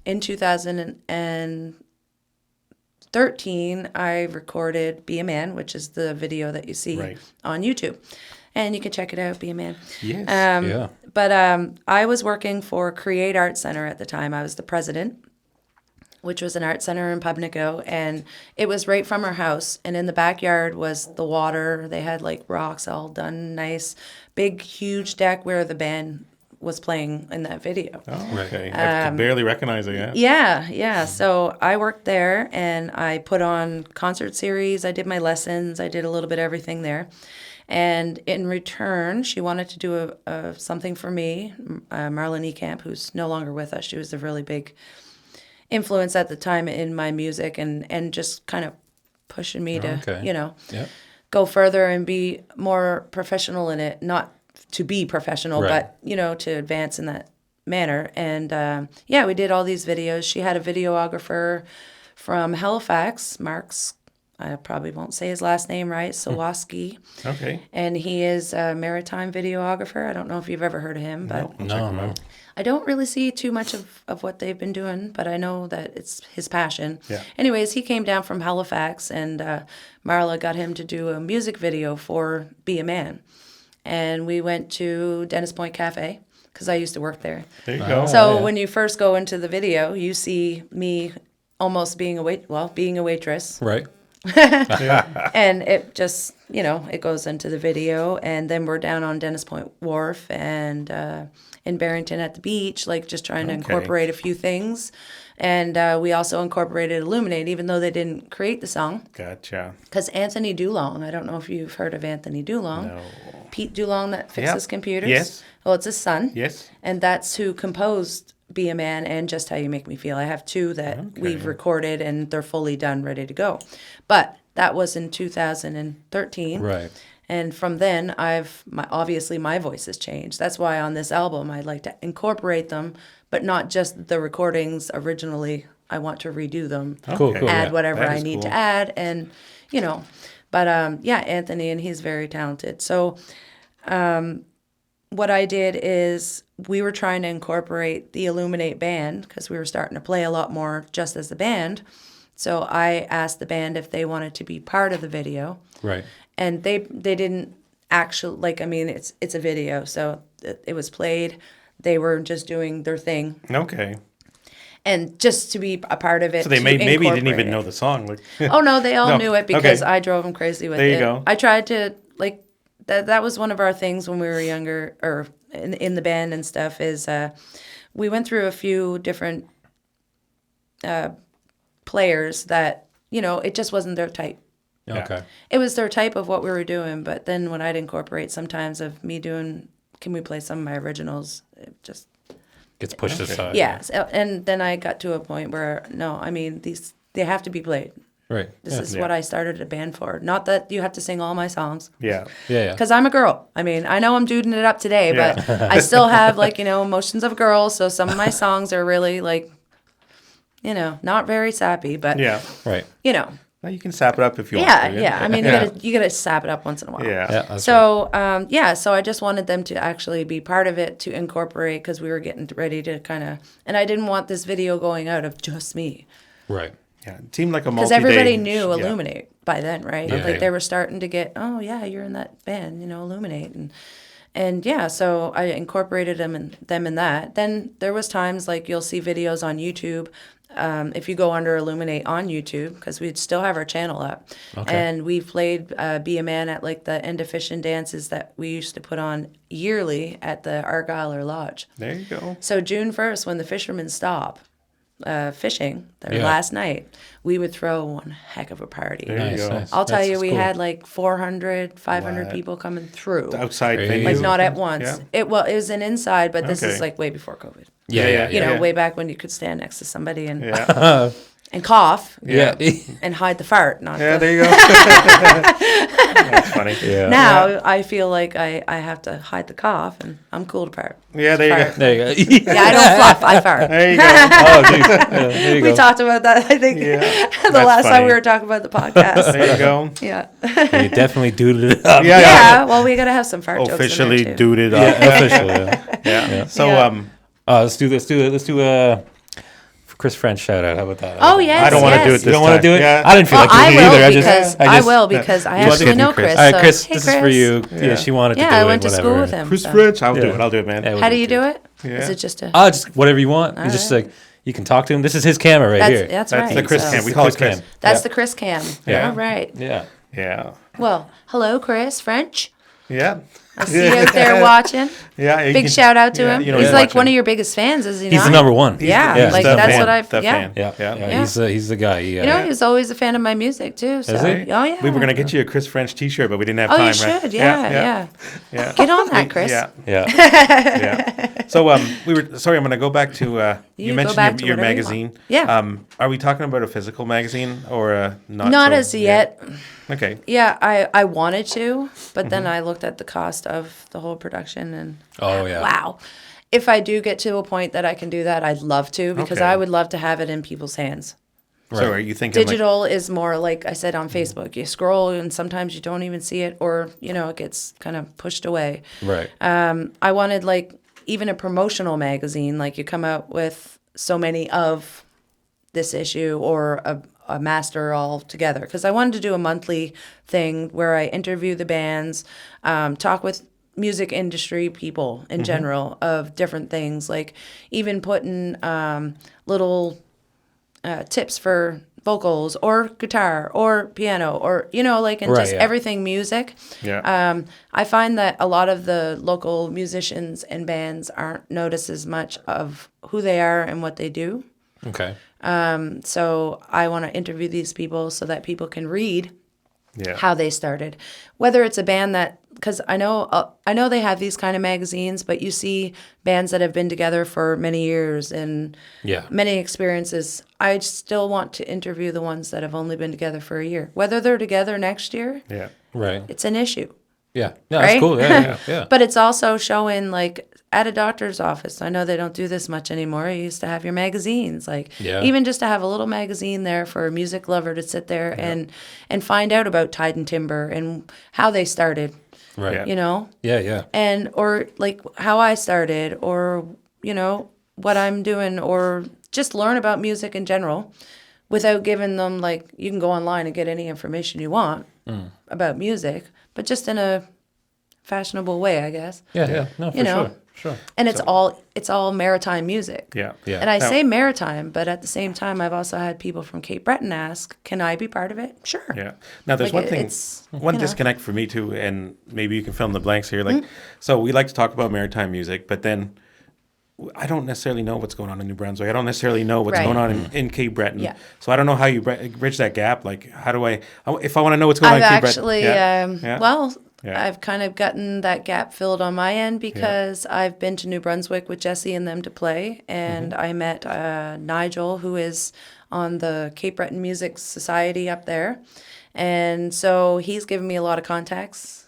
in 2013, I recorded Be a Man, which is the video that you see Right. on YouTube. And you can check it out, Be a Man. Yes. Yeah. But I was working for Create Art Center at the time. I was the president, which was an art center in Pubnico, and it was right from our house. And in the backyard was the water. They had like rocks all done nice, big, huge deck where the band was playing in that video. Oh, okay. I could barely recognize it. Yeah. Yeah. So I worked there, and I put on concert series. I did my lessons. I did a little bit of everything there. And in return, she wanted to do something for me. Marlene Ekamp, who's no longer with us, she was a really big influence at the time in my music, and just kind of pushing me to, Okay. Yeah. go go further and be more professional in it. Not to be professional, Right. but, to advance in that manner. And, we did all these videos. She had a videographer from Halifax, Mark's, I probably won't say his last name right, Sawaski. Okay. And he is a maritime videographer. I don't know if you've ever heard of him, but No. I don't really see too much of what they've been doing, but I know that it's his passion. Yeah. Anyways, he came down from Halifax, and Marla got him to do a music video for Be a Man. And we went to Dennis Point Cafe, because I used to work there. There you go. So yeah. when you first go into the video, you see me almost being a waitress. Right. And it just, it goes into the video. And then we're down on Dennis Point Wharf and in Barrington at the beach, like just trying to incorporate a few things. And we also incorporated Illuminate, even though they didn't create the song. Gotcha. Because Anthony Dulong, I don't know if you've heard of Anthony Dulong. No. Pete Dulong that fixes Yep. computers. Yes. Well, it's his son. Yes. And that's who composed Be a Man and Just How You Make Me Feel. I have two that we've recorded, and they're fully done, ready to go. But that was in 2013. Right. And from then, obviously my voice has changed. That's why on this album, I'd like to incorporate them, but not just the recordings originally. I want to redo them, Cool, cool. add yeah. whatever That I is need to cool. add, and But Anthony, and he's very talented. So what I did is we were trying to incorporate the Illuminate band because we were starting to play a lot more just as the band. So I asked the band if they wanted to be part of the video. Right. And they didn't actually, it's a video, so it was played. They were just doing their thing. Okay. And just to be a part of it. So they to maybe didn't incorporate even it. know the song. Like, Oh, no, they all No. knew it because Okay. I drove them crazy with it. There you go. I tried to, that was one of our things when we were younger, or in the band and stuff, is we went through a few different players that, it just wasn't their type. Okay. It was their type of what we were doing, but then when I'd incorporate sometimes of me doing, can we play some of my originals, it just, Gets pushed aside. yeah. So, and then I got to a point where, no, they have to be played. Right. This yeah. is what I started a band for. Not that you have to sing all my songs. yeah. Yeah. Because I'm a girl. I know I'm duding it up today, Yeah. but I still have, emotions of a girl. So some of my songs are really, not very sappy, but, Yeah. Right. Well, you can sap it up if you yeah, want to. yeah. You gotta sap it up once in a while. Yeah. Yeah. That's So, so I just wanted them to actually be part of it, to incorporate, because we were getting ready to kind of, and I didn't want this video going out of just me. right. Yeah, it seemed like a because multi-day. everybody knew yeah. Illuminate by then, right? Yeah. Like they were starting to get, oh yeah, you're in that band, Illuminate, and yeah, so I incorporated them in that. Then there was times like you'll see videos on YouTube. If you go under Illuminate on YouTube, because we'd still have our channel up, and we played Be a Man at like the end of fishing dances that we used to put on yearly at the Argyle or Lodge. There you go. So June 1st, when the fishermen stop fishing, their Yeah. last night, we would throw one heck of a party. There you Nice, go. nice. I'll tell you, That's we cool. had like 400, 500 What? people coming through. Outside Crazy. venue. Like not at once. Yeah. It was an inside, but this Okay. is like way before COVID. Yeah. You know, way back when you could stand next to somebody and Yeah. and cough Yeah. and hide the fart. Not Yeah, the, there you go. That's funny. Yeah. now I feel like I have to hide the cough, and I'm cool to fart. Yeah, there you Fart. go. There you go. Yeah, I don't fluff. I fart. There you go. Oh, geez. Yeah, there you We go. talked about that, I think, Yeah, the that's last time funny. we were talking about the podcast. There you go. Yeah. You definitely dooted it up. Yeah, Yeah, well, we got to have some fart jokes Officially in there, too. duded Yeah, up. officially. Yeah. Yeah. So, Yeah. Let's do Chris French shout out. How about that? Oh, yes, I don't want to yes. do it this You don't want to time. do it? Yeah. I didn't feel Well, like you I did will either. because I will because I You want to actually do know Chris. Chris. All right, so- Chris, hey, this is for you. Yeah. Yeah. She wanted to do it. Yeah, I went to whatever. school with him. Chris so. French. I'll do Yeah. it. I'll do it, man. Yeah, How do you do it? Yeah. Is it just a? Just whatever you want. You just right. like you can talk to him. This is his camera right here. That's That's right. the Chris so- cam. We call it Chris Chris. cam. That's Yeah. the Chris cam. Yeah. All right. Yeah. Yeah. Well, hello, Chris French. Yeah. I see you out there watching. Yeah. you Big can- shout out to yeah, him. you know He's he's like watching. one of your biggest fans, is he He's not? the number one. Yeah, like the that's fan, what I've. the Yeah. fan. Yeah. Yeah. Yeah. He's the guy. You know, he was always a fan of my music too. So, he? oh yeah. We were gonna get you a Chris French T-shirt, but we didn't have Oh, time. you right? should. Yeah. Yeah. Get on that, Chris. Yeah. Yeah. Yeah. So we were sorry. I'm gonna go back to You you go back mentioned to your whatever you magazine. want. Yeah. Are we talking about a physical magazine or not? Not so- as yet. Okay. Yeah, I wanted to, but then I looked at the cost of the whole production and Oh, yeah. wow. If I do get to a point that I can do that, I'd love to because Okay. I would love to have it in people's hands. So are you thinking Digital is more like I said on Facebook. You scroll and sometimes you don't even see it or, it gets kind of pushed away. Right. I wanted like even a promotional magazine, like you come out with so many of this issue or a master all together because I wanted to do a monthly thing where I interview the bands, talk with music industry people in general of different things, like even putting little tips for vocals or guitar or piano or like and Right, just yeah. everything music. Yeah. I find that a lot of the local musicians and bands aren't noticed as much of who they are and what they do. Okay. So I want to interview these people so that people can read Yeah. how they started. Whether it's a band that, because I know they have these kind of magazines, but you see bands that have been together for many years and Yeah. many experiences. I still want to interview the ones that have only been together for a year. Whether they're together next year, Yeah. Right. it's an issue. Yeah. Yeah. Right? That's cool. Yeah. Yeah. But it's also showing like at a doctor's office. I know they don't do this much anymore. You used to have your magazines, like Yeah. even just to have a little magazine there for a music lover to sit there and find out about Tide and Timber and how they started, Right. Yeah. you know, Yeah. Yeah. and or like how I started or what I'm doing or just learn about music in general without giving them like you can go online and get any information you want about music, but just in a fashionable way, I guess. Yeah. Yeah. No, for You know. sure. Sure. And it's all maritime music. Yeah. Yeah. And I Now- say maritime, but at the same time, I've also had people from Cape Breton ask, "Can I be part of it?" Sure. Yeah. Now, there's Like, one thing, it's, one you know. disconnect for me too, and maybe you can fill in the blanks here. Like, so we like to talk about maritime music, but then I don't necessarily know what's going on in New Brunswick. I don't necessarily know what's Right. going on in Cape Breton. Yeah. So I don't know how you bridge that gap. Like, how do if I want to know what's going on I've in Cape actually, Breton? Yeah. well, Yeah. I've kind of gotten that gap filled on my end because I've been to New Brunswick with Jesse and them to play, and I met Nigel, who is on the Cape Breton Music Society up there, and so he's given me a lot of contacts.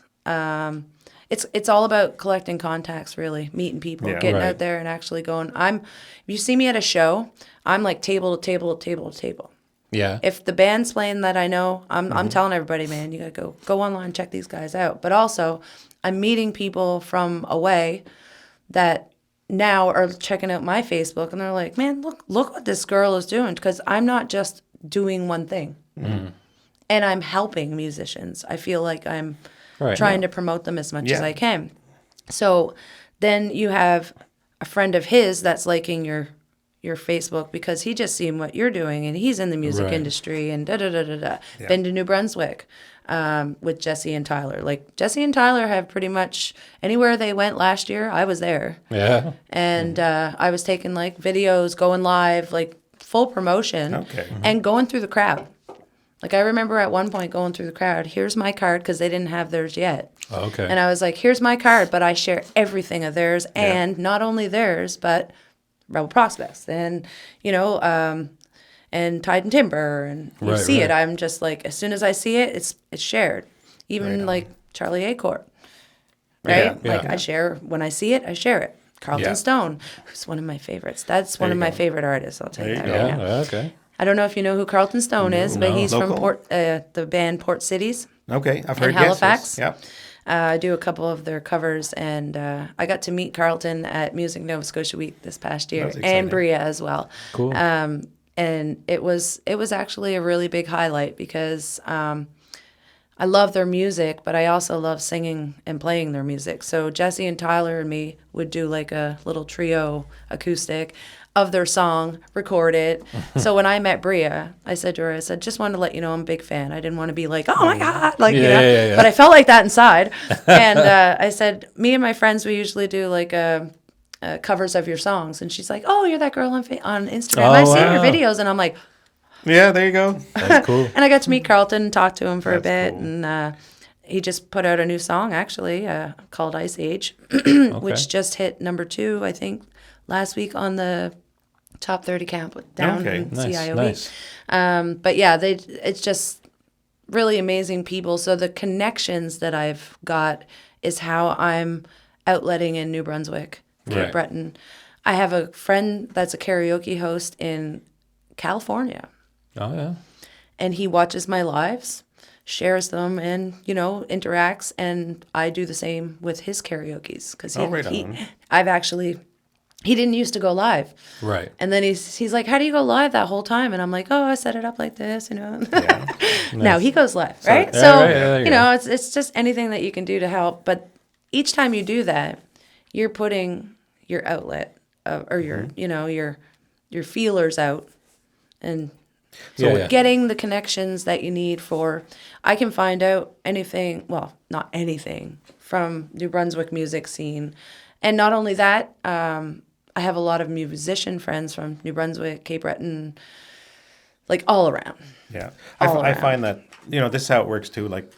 It's all about collecting contacts, really, meeting people, Yeah. getting Right. out there and actually going. If you see me at a show, I'm like table to table to table to table. Yeah. If the band's playing that I know, I'm telling everybody, man, you gotta go online, check these guys out. But also, I'm meeting people from away that now are checking out my Facebook and they're like, man, look what this girl is doing, because I'm not just doing one thing. And I'm helping musicians. I feel like I'm Right. trying to promote them as much as Yeah. I can. So then you have a friend of his that's liking your Facebook because he just seen what you're doing and he's in the music Right. industry and da-da-da-da-da. Been to New Brunswick with Jesse and Tyler. Like, Jesse and Tyler have pretty much anywhere they went last year, I was there. Yeah. And I was taking, like, videos, going live, like, full promotion. Okay. And going through the crowd. Like, I remember at one point going through the crowd, here's my card, because they didn't have theirs yet. Oh, okay. And I was like, here's my card, but I share everything of theirs, and not only theirs, but Rebel Prospects, and, and Tide and Timber, and you Right, see it. right. I'm just like, as soon as I see it, it's shared. Even like Charlie Acorn, right? Yeah, Like, I share, when I see it, I share it. Carlton Yeah. Stone, who's one of my favorites. That's one of my favorite artists, I'll tell you that There you right go. now. Yeah. Okay. I don't know if you know who Carlton Stone is, but No. he's from Local? the band Port Cities. Okay, I've heard Halifax? Yes. Yep. I do a couple of their covers, and I got to meet Carlton at Music Nova Scotia Week this past year, That's exciting. and Bria as well. Cool. And it was actually a really big highlight because I love their music, but I also love singing and playing their music. So Jesse and Tyler and me would do like a little trio acoustic of their song, record it. So when I met Bria, I said to her, just wanted to let you know I'm a big fan. I didn't want to be like, oh my God, like, Yeah. but I felt like that inside. And I said, me and my friends, we usually do like covers of your songs. And she's like, oh, you're that girl on Instagram. Oh, I've seen your wow. videos. And I'm like, Yeah, there you go. That's cool. and I got to meet Carlton and talk to him for a That's bit. cool. And he just put out a new song, actually, called Ice Age, which just hit number 2, I think, last week on the top 30 count down Okay. in Nice. CIOB. Nice. But yeah, it's just really amazing people. So the connections that I've got is how I'm outletting in New Brunswick, Cape Right. Breton. I have a friend that's a karaoke host in California, Oh yeah. and he watches my lives, shares them, and interacts. And I do the same with his karaoke's because Oh, right on. he didn't used to go live. Right. And then he's like, how do you go live that whole time? And I'm like, oh, I set it up like this, Yeah. Now he goes live, right? Yeah, So, right, yeah, there you go. it's just anything that you can do to help. But each time you do that, you're putting your outlet or your, your feelers out and Yeah. getting the connections that you need I can find out anything, well, not anything, from New Brunswick music scene. And not only that, I have a lot of musician friends from New Brunswick, Cape Breton, like all around. Yeah. All I around. find that, this is how it works too. Like,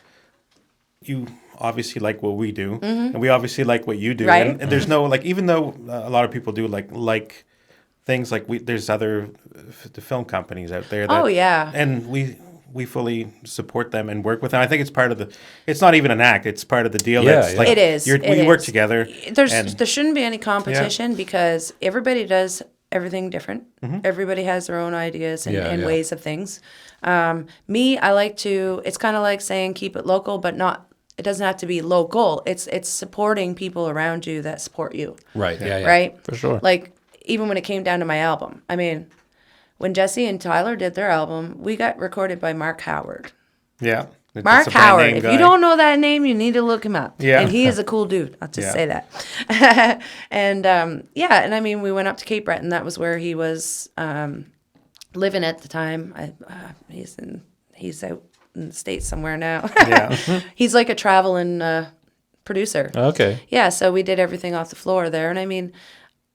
you obviously like what we do, and we obviously like what you do. Right. And there's no, like, even though a lot of people do like things like there's other the film companies out there. That, Oh, yeah. And we fully support them and work with them. I think it's part of it's not even an act. It's part of the deal. Yeah, That's yeah. like, It is. we work together. There shouldn't be any competition because everybody does everything different. Everybody has their own ideas and, Yeah, and yeah. ways of things. Me, I like to. It's kind of like saying keep it local, but not. It doesn't have to be local. It's supporting people around you that support you. Right. Yeah. Yeah. Right? For sure. Like, even when it came down to my album, I mean, when Jesse and Tyler did their album, we got recorded by Mark Howard. Yeah. It's Mark a brand Howard. name If guy. you don't know that name, you need to look him up. Yeah. And he is a cool dude. I'll just Yeah. say that. And and I mean, we went up to Cape Breton. That was where he was living at the time. He's out in the States somewhere now. Yeah. He's like a traveling producer. Okay. Yeah, so we did everything off the floor there. And I mean,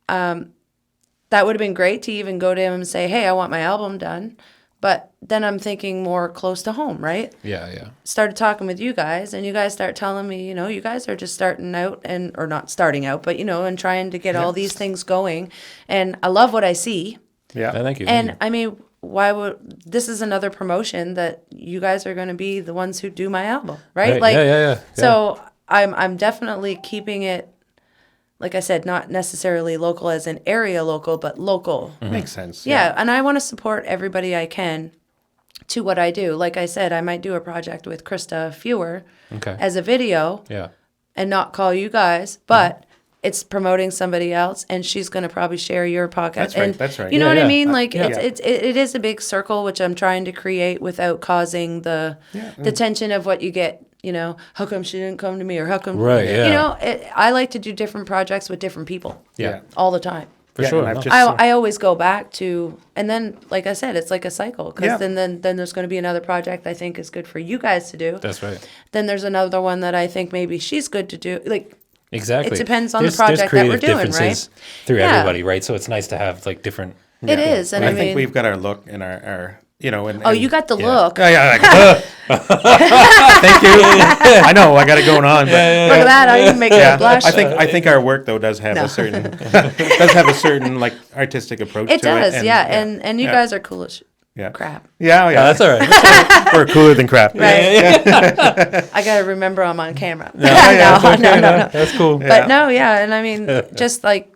that would have been great to even go to him and say, hey, I want my album done. But then I'm thinking more close to home, right? Yeah. Yeah. Started talking with you guys, and you guys start telling me, you guys are just starting out, or not starting out, but, and trying to get all these things going. And I love what I see. Yeah. Thank you. And I mean, this is another promotion that you guys are going to be the ones who do my album, right? Right, yeah. So I'm definitely keeping it, like I said, not necessarily local as in area local, but local. Makes sense. Yeah, and I want to support everybody I can to what I do. Like I said, I might do a project with Krista Fewer Okay. as a video Yeah. and not call you guys, but it's promoting somebody else, and she's going to probably share your podcast. That's right, And that's right. You know Yeah, what yeah. I mean? Like Yeah. it is a big circle, which I'm trying to create without causing the tension of what you get. You know, how come she didn't come to me, or how come? Right, yeah. You know, I like to do different projects with different people. Yeah. All the time. For sure. and I've No. just, I always go back to, and then, like I said, it's like a cycle. Because Yeah. then there's going to be another project I think is good for you guys to do. That's right. Then there's another one that I think maybe she's good to do. Like, Exactly. It depends on the There's project that we're creative doing, right? differences through Yeah. everybody, right? So it's nice to have like different. it is. And I I think mean, we've got our look and our you know. And, oh, you got the look. Yeah. Thank you. I know I got it going on, but Look at that. I even make yeah, it blush. I think our work though does have No. a certain does have a certain like artistic approach It to it. does, yeah. And you yeah. guys are cool as Yeah. crap. Yeah, Oh, yeah. that's all right. We're cooler than crap. Right. I got to remember I'm on camera. yeah, it's okay, no. That's cool. Yeah. But no, yeah. And I mean, just like,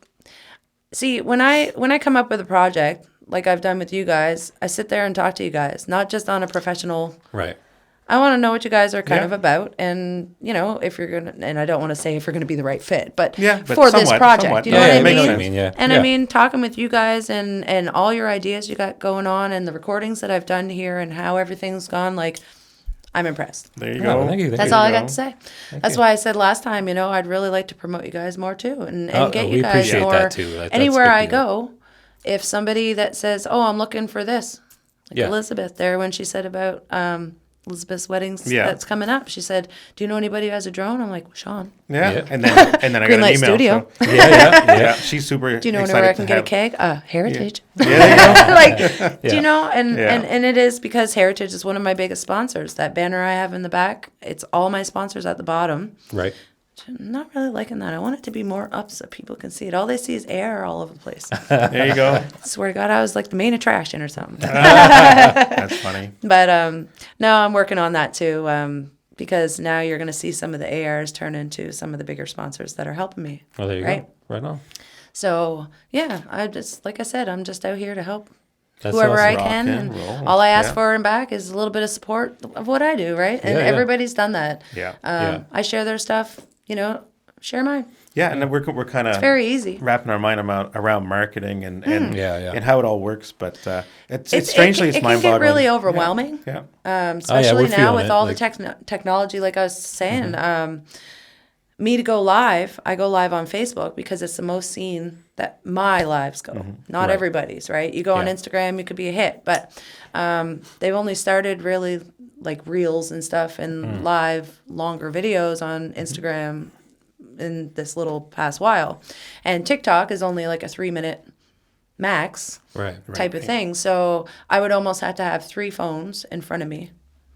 see, when I come up with a project, like I've done with you guys, I sit there and talk to you guys, not just on a professional. Right. I want to know what you guys are kind Yeah. of about, and you know if you're gonna. And I don't want to say if you're gonna be the right fit, but Yeah, but for this somewhat, project, somewhat. you know Yeah, what yeah, I it makes mean? sense. Yeah. And Yeah. I mean, talking with you guys and all your ideas you got going on, and the recordings that I've done here, and how everything's gone, like I'm impressed. There you Oh, go. thank you. That's There all you I go. got to say. That's why I said last time, you know, I'd really like to promote you guys more too, and Oh, get we you guys appreciate more. that too. That's Anywhere big I deal. go, if somebody that says, "Oh, I'm looking for this," like Yeah. Elizabeth there when she said about Elizabeth's weddings Yeah. that's coming up, she said, "Do you know anybody who has a drone?" I'm like, "Sean." Yeah. Yeah. And then I got an Greenlight email. Studio. So, Yeah. she's super. Do you know excited anywhere I to can get a have- keg? Heritage. Yeah, there you go. Like, do Yeah. you know? And, Yeah. and it is because Heritage is one of my biggest sponsors. That banner I have in the back, it's all my sponsors at the bottom. Right. I'm not really liking that. I want it to be more up so people can see it. All they see is air all over the place. There you go. Swear to God, I was like the main attraction or something. That's funny. But no, I'm working on that too. Because now you're going to see some of the ARs turn into some of the bigger sponsors that are helping me. Well, there you Right. go. Right on. So yeah, I just like I said, I'm just out here to help That's whoever awesome. I Rock can. and And roll. all I ask Yeah. for and back is a little bit of support of what I do, right? And Yeah, yeah. everybody's done that. Yeah. Yeah. I share their stuff, you know, share mine. Yeah, and then we're kind of Very easy. wrapping our mind around marketing and Yeah, yeah. and how it all works. But it's It strangely can mind-boggling. get really overwhelming. Yeah. Especially we're now feeling with it, all like- the technology, like I was saying. Me to go live, I go live on Facebook because it's the most seen that my lives go, not Right. everybody's, right? You go on Yeah. Instagram, you could be a hit, but they've only started really like reels and stuff and live longer videos on Instagram in this little past while. And TikTok is only like a 3-minute max Right. type of thing. So I would almost have to have 3 phones in front of me.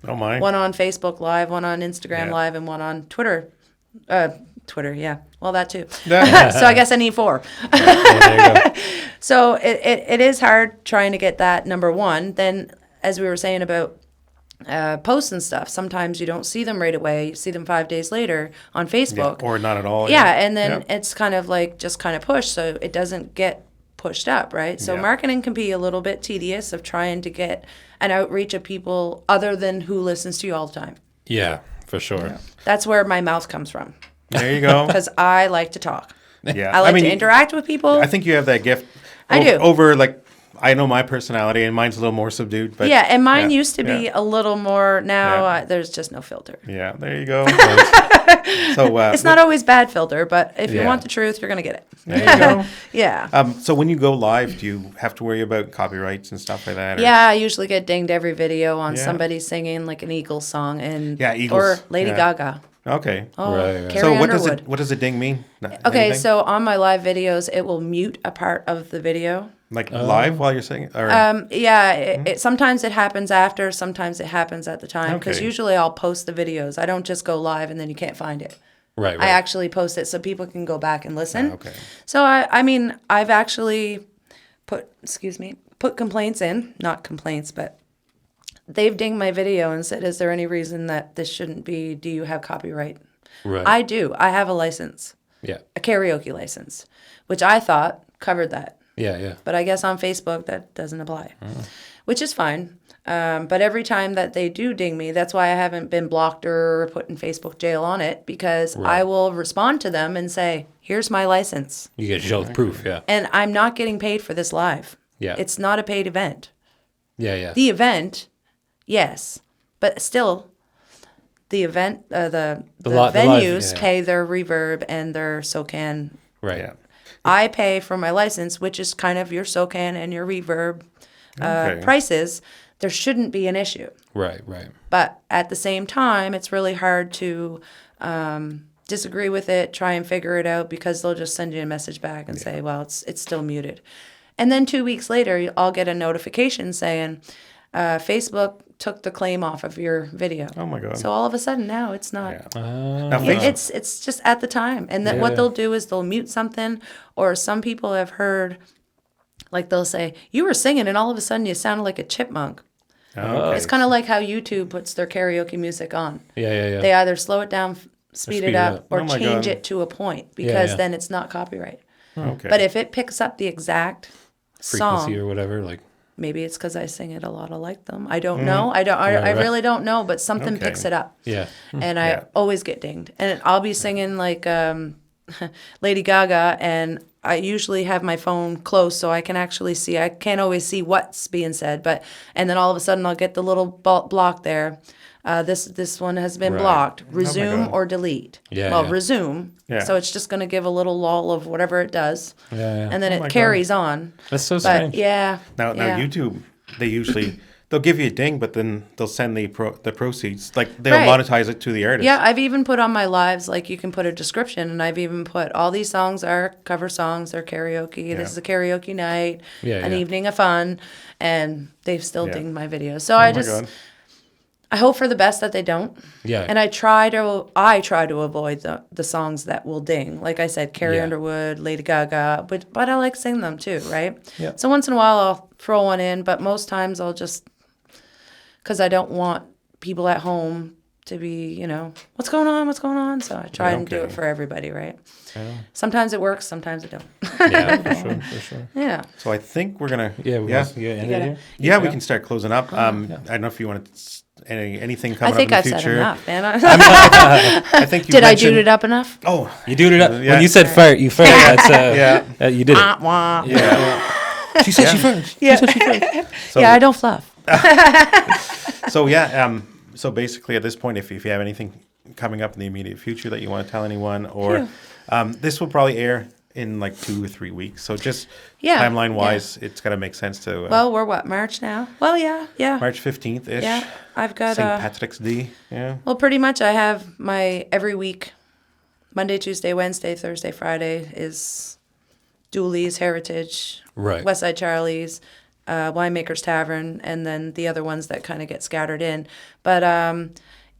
Oh my. One on Facebook Live, one on Instagram Yeah. Live, and one on Twitter. Twitter, yeah. Well, that too. Yeah. So I guess I need 4. Yeah, there you go. So it is hard trying to get that number one. Then, as we were saying about posts and stuff, sometimes you don't see them right away. You see them 5 days later on Yeah, Facebook. or not at all. Yeah, and then Yeah. it's kind of like just kind of pushed, so it doesn't get pushed up, right? So Yeah. marketing can be a little bit tedious of trying to get an outreach of people other than who listens to you all the time. Yeah, for sure. That's where my mouth comes from, There you go. because I like to talk. Yeah. I like to interact with people. I think you have that gift. I do. Over like I know my personality, and mine's a little more subdued. But yeah, and mine yeah, used to be yeah. a little more. Now Yeah. there's just no filter. Yeah, there you go. So It's not always bad filter, but if you Yeah. want the truth, you're gonna get it. There you go. Yeah. So when you go live, do you have to worry about copyrights and stuff like that? Or? Yeah, I usually get dinged every video on Yeah. somebody singing like an Eagles song and Yeah, Eagles. or Lady Yeah. Gaga. Okay. Oh, Right. Carrie So Underwood. what does a ding mean? Okay, Anything? so on my live videos, it will mute a part of the video. like live while you're singing, or Yeah, sometimes it happens after, sometimes it happens at the time. Because Okay. usually I'll post the videos. I don't just go live and then you can't find it. Right. I actually post it so people can go back and listen. okay. So I mean, I've actually put complaints in, not complaints, but they've dinged my video and said, "Is there any reason that this shouldn't be? Do you have copyright?" Right. I do. I have a license, Yeah. a karaoke license, which I thought covered that. Yeah. Yeah. But I guess on Facebook that doesn't apply, which is fine. But every time that they do ding me, that's why I haven't been blocked or put in Facebook jail on it, because I will respond to them and say, here's my license. You get show proof, yeah. And I'm not getting paid for this live. Yeah. It's not a paid event. Yeah, yeah. The event, yes. But still, the event, the venues pay their reverb and their SOCAN. Right. Yeah. I pay for my license, which is kind of your SOCAN and your reverb prices. There shouldn't be an issue. Right, right. But at the same time, it's really hard to disagree with it, try and figure it out, because they'll just send you a message back and say, well, it's still muted. And then 2 weeks later, I'll get a notification saying, Facebook took the claim off of your video. Oh my God. So all of a sudden now it's not. Yeah. Now, It's just at the time. And then what they'll do is they'll mute something, or some people have heard, like they'll say, you were singing and all of a sudden you sounded like a chipmunk. Okay. It's kind of like how YouTube puts their karaoke music on. Yeah. They either slow it down, speed it up, or Oh my change God. it to a point, because then it's not copyright. Okay. But if it picks up the exact Frequency song, or whatever, like. maybe it's because I sing it a lot like them. I don't know. I really don't know, but something picks it up. Yeah. And I always get dinged. And I'll be singing like Lady Gaga, and I usually have my phone close so I can actually see. I can't always see what's being said, and then all of a sudden I'll get the little block there. This one has been blocked. Resume God. or delete. Yeah, Well, yeah. resume. Yeah. So it's just going to give a little lull of whatever it does. Yeah. And then my it carries on. That's so But strange. yeah. Now YouTube, they usually they'll give you a ding, but then they'll send the proceeds, like they'll Right. monetize it to the artist. Yeah, I've even put on my lives, like you can put a description, and I've even put all these songs are cover songs, they're karaoke. This is a karaoke night, an evening of fun, and they've still dinged my videos. So Oh my God. I hope for the best that they don't. Yeah. And I try to avoid the songs that will ding. Like I said, Carrie Yeah. Underwood, Lady Gaga, but I like singing them too, right? Yeah. So once in a while I'll throw one in, but most times I'll just, because I don't want people at home to be, what's going on? So I try and do it for everybody, right? Yeah. Sometimes it works, sometimes it don't. Yeah, for sure. Yeah. So I think we're gonna. Yeah, yeah. end it here. Yeah, we can start closing up. I don't know if you want to anything coming I think up I've in the said future. enough, man. I think you Did I mentioned, dude it up enough? Oh, You do it up. Yeah. When you said fart, you farted. That's yeah. you did it. Wah, wah. Yeah. She said she farted. Yeah. So, Yeah, I don't fluff. So yeah. So basically, at this point, if you have anything coming up in the immediate future that you want to tell anyone, or this will probably air in like 2 or 3 weeks. So just timeline wise, it's got to make sense to. Well, we're what, March now? Well, yeah. March 15th ish. Yeah, I've got St. Patrick's Day. Yeah. well, pretty much I have my every week, Monday, Tuesday, Wednesday, Thursday, Friday is Dooley's Heritage, Right. Westside Charlie's, Winemaker's Tavern, and then the other ones that kind of get scattered in. But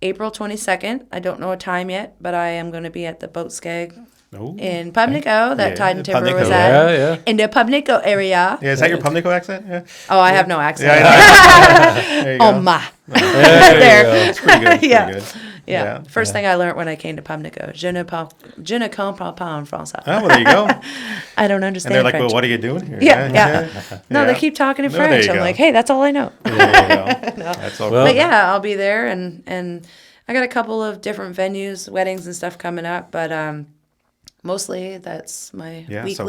April 22nd, I don't know a time yet, but I am going to be at the Boat Skeg Oh. in Pubnico that Yeah, Tide and Timber was Pubnico. at. Yeah. In the Pubnico area. Yeah, is that your Pumnico accent? Yeah. Oh, I have no accent. There you go. Oh, ma. There There. It's pretty good. It's Yeah. pretty good. Yeah. First thing I learned when I came to Pubnico, je ne comprends pas en français. Oh, well, there you go. I don't And understand they're like, French. well, what are you doing here? Yeah. No, they Yeah. keep talking in No, there French. you I'm go. like, hey, that's all I know. There you go. That's all. Well- But yeah, I'll be there, and I got a couple of different venues, weddings and stuff coming up, but mostly that's my Yeah, so-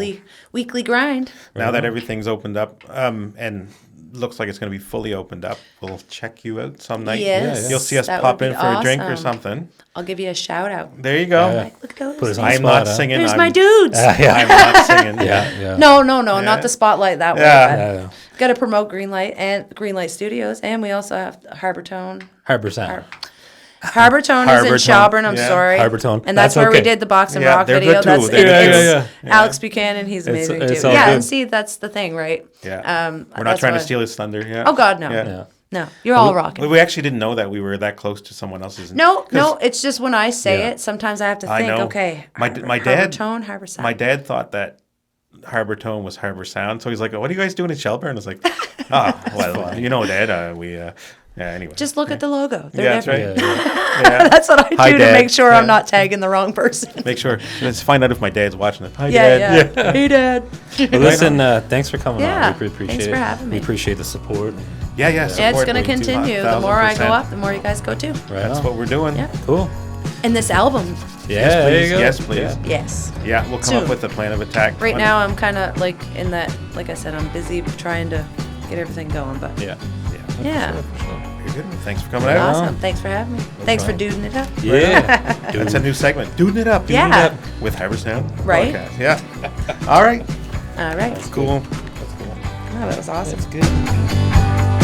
weekly grind. Now that everything's opened up, and looks like it's going to be fully opened up, we'll check you out some night. Yes, You'll see us that pop would in be for a drink or awesome. something. I'll give you a shout out. There you go. Yeah. Like, look at those. Put us on the I'm spot, not huh? singing. There's I'm, my dudes. I'm not singing. Yeah. No, Yeah. not the spotlight that way. Yeah. But got to promote Greenlight Studios, and we also have Harbour Tone. Harbour Sound. Harbour Tone is Harbour in Tone. Shelburne. I'm Yeah. sorry. Harbour Tone. And that's That's where we okay. did the box and Yeah, rock they're video. good too. That's They're it's good. Alex Buchanan. He's amazing it's too. all Yeah, good. and see, that's the thing, right? Yeah. We're not that's trying to why- steal his thunder. Yeah. Oh God, no. Yeah. No, you're all rocking. We actually didn't know that we were that close to someone else's. No, 'cause it's just when I say Yeah. it, sometimes I have to I think, know. okay, My Harbour dad- Tone, Harbour Sound. My dad thought that Harbour Tone was Harbour Sound, so he's like, "What are you guys doing in Shelburne?" I was like, well, you know, Dad, we, yeah, anyway. Just look at the logo. They're Yeah, that's different. right. Yeah. Yeah. That's what I Hi, do to Dad. make sure Yeah. I'm not tagging the wrong person. Make sure. Let's find out if my dad's watching it. Hi, Yeah, Dad. yeah. Hey, Dad. Well, listen, thanks for coming Yeah. on. We appreciate Thanks it. for having me. We appreciate the support. Yeah, Yeah, it's support going to way too continue. hot, The more I go 1000%. up, the more you guys go too. Right That's on. what we're doing. Yeah. Cool. And this album, Yeah, Yes, there you please. go. Yes, please. Yeah. yes. Yeah, we'll come Soon. up with a plan of attack. Right now, I'm kind of like in that, like I said, I'm busy trying to get everything going. But Yeah. Yeah. yeah, Very good. Thanks for coming out. awesome. Thanks for having me. Thanks for problem. doodling it up. Yeah. That's a new segment. Doing it up. Yeah. Doing it up with Harbour Sound. Right. Podcast. Yeah. All right. All right. Cool. Oh, that was awesome. That's good.